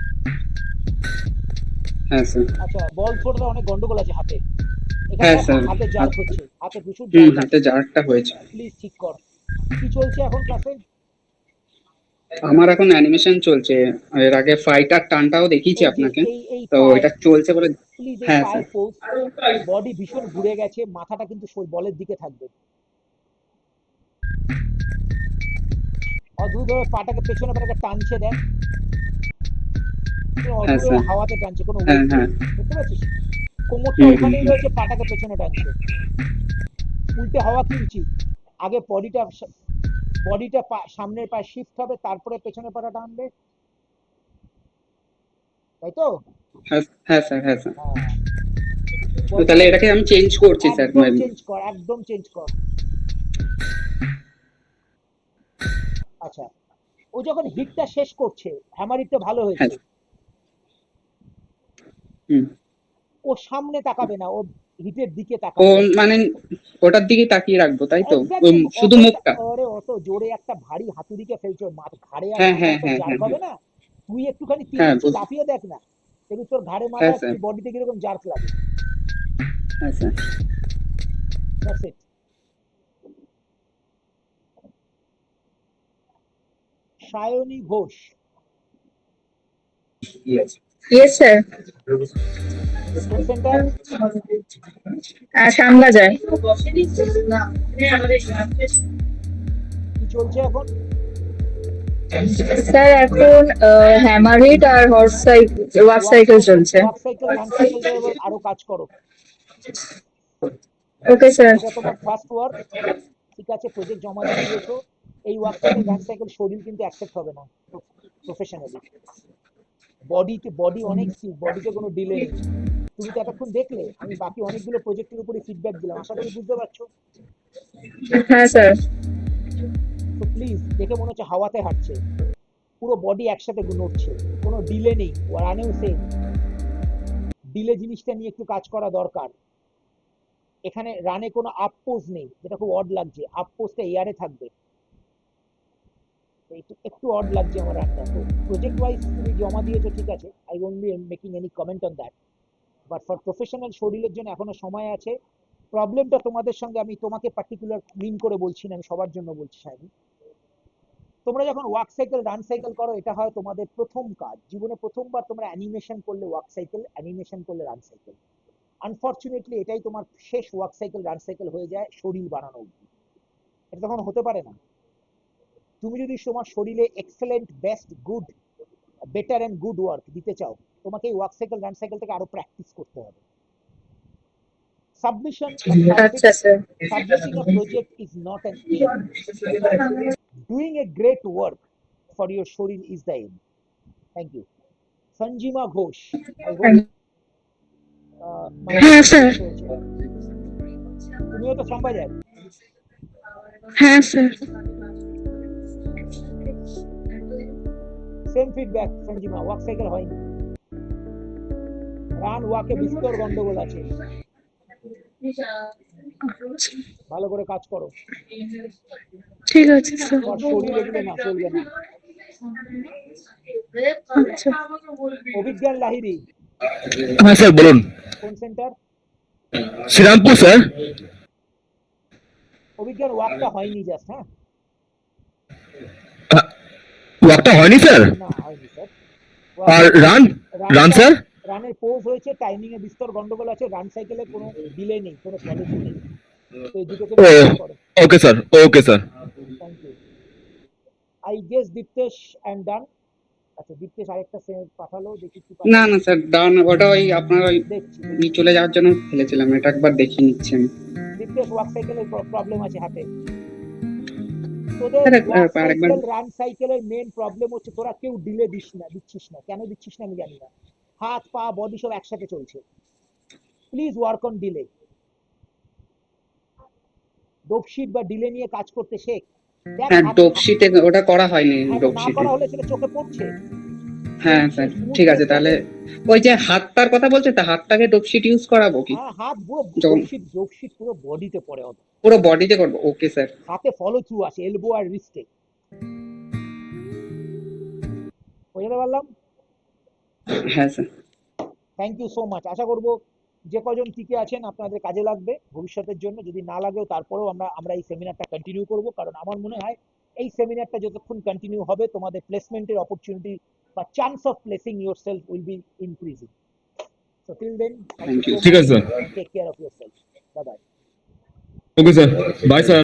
হ্যাঁ স্যার। আচ্ছা বল থ্রোটা অনেক গন্ডগোল আছে হাতে, এখানে হ্যাঁ দেখ স্যার। হাতে জার্ক হচ্ছে, হাতে প্রচুর হুম, জার্ক হাতে আছে, জারটা হয়েছে। প্লিজ ঠিক কর। কি চলছে এখন ক্লাসে? আমার এখন অ্যানিমেশন চলছে। এর আগে ফাইটার টানটাও দেখিয়েছি এই যে আপনাকে। এই তো পায়ে, এটা চলছে বলে। প্লিজ এই হ্যাঁ স্যার। পায়ের পোজ, বডি ভীষণ ঘুরে গেছে, মাথাটা কিন্তু বলের দিকে থাকবে। অদ্ভুতভাবে পাটাকে পেছনে পাটাকে টানছে, দেখ হ্যাঁ অদ্ভুতভাবে স্যার। হাওয়াতে টানছে, কোনো হ্যাঁ ওয়েট হ্যাঁ। নেই, বুঝতে পারছিস? কোমরটা হুম হুম ওখানেই হুম। রয়েছে, পাটাকে পেছনে টানছে। উল্টে হওয়া কি উচিত? আগে বডিটা সামনের পায়ে শিফট হবে, তারপরে পেছনে পাটা টানবে, তাই তো? হ্যাঁ হ্যাঁ স্যার। হ্যাঁ স্যার। হ্যাঁ তো বল তাহলে তাহলে, এটাকে আমি চেঞ্জ করছি স্যার। একদম চেঞ্জ কর, একদম চেঞ্জ কর। আচ্ছা, ও যখন হিটটা শেষ করছে, হ্যামার হিটটা ভালো হ্যাঁ। হয়েছে, হুম। ও সামনে তাকাবে না, ও হিটের দিকে ও তাকাবে। মানে ওটার দিকে তাকিয়ে রাখবো তাই তো? এক্স্যাক্টলি। শুধু মুখটা। অত জোরে একটা ভারী হাতুড়িকে ফেলছো, ঘাড়ে আর হ্যাঁ হ্যাঁ মাথায় তো হ্যাঁ জার্ক হ্যাঁ হবে হ্যাঁ। না। তুই একটুখানি 3 হ্যাঁ ইঞ্চি লাফিয়ে দেখ না, দেখবি তোর ঘাড়ে হ্যাঁ মাথায় স্যার। বডিতে কিরকম জার্ক লাগে। হ্যাঁ sir. That's it. Sayani Ghosh, yes sir. কোন সেন্টার? সামলা যায়। কি চলছে এখন? স্যার এখন হ্যামার হিট আর হর্স সাইকেল, ওয়াক সাইকেল চলছে। ওয়াক সাইকেল রান সাইকেলটা এবার আরো কাজ করো। Okay sir. এটা তোমার ফার্স্ট ওয়ার্ক, ঠিক আছে, প্রজেক্ট জমা দিয়ে দিয়েছো। এই ওয়াক সাইকেল রান সাইকেল শরীর কিন্তু অ্যাকসেপ্ট হবে না প্রফেশনালি। বডি অনেক স্কিল, বডিতে কোনো ডিলে নেই। তুমি তো এতক্ষণ দেখলে আমি বাকি অনেকগুলো প্রজেক্টের উপরে ফিডব্যাক দিলাম, আশা করি বুঝতে পারছো। হ্যাঁ স্যার। তো প্লিজ, দেখে মনে হচ্ছে হাওয়াতে হাঁটছে, পুরো বডি একসাথে নড়ছে, কোনো ডিলে নেই, রানেও সেম। ডিলে জিনিসটা নিয়ে একটু কাজ করা দরকার। এখানে রানে কোনো আপ পোজ নেই, যেটা খুব অড লাগছে, আপ পোজটা এয়ারে থাকবে, একটু অড লাগছে আমার রানটা। তো প্রজেক্ট ওয়াইজ তুমি জমা দিয়েছো, ঠিক আছে, I won't be making any comment on that, but for professional শরীরের জন্য এখনো সময় আছে। প্রবলেমটা তোমাদের সঙ্গে, আমি তোমাকে পার্টিকুলার মিন করে বলছি না, আমি সবার জন্য বলছি শাইনি। তোমরা যখন ওয়াক সাইকেল রান সাইকেল করো, এটা হয় তোমাদের প্রথম কাজ, জীবনে প্রথমবার তোমরা অ্যানিমেশন করলে ওয়াক সাইকেল, অ্যানিমেশন করলে রান সাইকেল। আনফর্চুনেটলি এটাই তোমার শেষ ওয়াক সাইকেল রান সাইকেল হয়ে যায় শরীর বানানো অবধি। এটা তখন হতে পারে না। তুমি যদি তোমার শরীরে excellent, best, good, better and good work দিতে চাও, তোমাকে এই ওয়াক সাইকেল রান সাইকেলটাকে আরো প্র্যাকটিস করতে হবে। Submission or আচ্ছা sir. submitting a project is not an aim. Doing a great work for your শরীর is the aim. Thank you. Sanjima Ghosh, I hope হ্যাঁ স্যার। তুমিও তো শ্রমবাজার। হ্যাঁ sir. Same feedback Sanjima, walk cycle হয়নি, রান ওয়াকে বিস্তর গন্ডগোল আছে, ভালো করে কাজ করো। ঠিক আছে স্যার। তোমার শরীর এগুলো না চলবে না। আচ্ছা। অভিজ্ঞান লাহিড়ী, হ্যাঁ স্যার, বলুন। কোন সেন্টার? শ্রীরামপুর স্যার। অভিজ্ঞান ওয়াকটা হয়নি জাস্ট, হ্যাঁ ওয়াকটা হয়নি স্যার। না হয়নি স্যার। আর রান, রান স্যার। রানের পোজ হয়েছে, টাইমিং এ বিস্তর গন্ডগোল আছে, রান সাইকেলে কোনো ডিলে নেই, কোনো পলিসি নেই। তো এই দুটোকে মেনটেন করো। Okay sir, okay sir. Thank you. I guess Diptesh I am done. আচ্ছা দীপ্তেশ আরেকটা পাঠালো, দেখি কি না না স্যার, ডান। ওটা ওই আপনার ওই দেখছি। চলে যাওয়ার জন্য ফেলেছিলাম, এটা একবার দেখিয়ে নিচ্ছি আমি। দীপ্তেশ ওয়াক সাইকেলের প্রবলেম আছে হাতে। তোদের স্যার ওয়াক আরেকবার। সাইকেল রান সাইকেলের মেন প্রবলেম হচ্ছে তোরা কেউ ডিলে দিচ্ছিস না, কেন দিচ্ছিস না আমি জানি না। হাত পা বডি সব একসাথে চলছে। Please work on delay. Dope sheet বা ডিলে নিয়ে কাজ করতে শেখ। দেখ হ্যাঁ, হাত- ডোপশিটে ওটা করা হয়নি, হ্যাঁ, তো না ডোপশিটে। করা হলে সেটা চোখে পড়ছে। হ্যাঁ স্যার, ঠিক আছে তাহলে ওই যে হাতটার কথা বলছে, তা হাতটাকে ডোপশিট ইউজ করাবো কি? হ্যাঁ, হাত পুরো যখন ডোপশিট পুরো বডিতে পড়ে হবে, পুরো বডিতে করবো? Okay sir. হাতে ফলো থ্রু আছে এলবো আর রিস্টে। বুঝতে পারলাম। হ্যাঁ sir. Thank you so much. আশা করব যে কজন টিকে আছেন আপনাদের কাজে লাগবে ভবিষ্যতের জন্য। যদি না লাগেও তারপরেও আমরা এই সেমিনারটা কন্টিনিউ করব, কারণ আমার মনে হয় এই সেমিনারটা যতক্ষণ কন্টিনিউ হবে তোমাদের প্লেসমেন্টের অপরচুনিটি বা chance of placing yourself will be increasing. So till then, Thank you. ঠিক আছে sir. Take care of yourself. Bye bye. Okay sir, bye sir.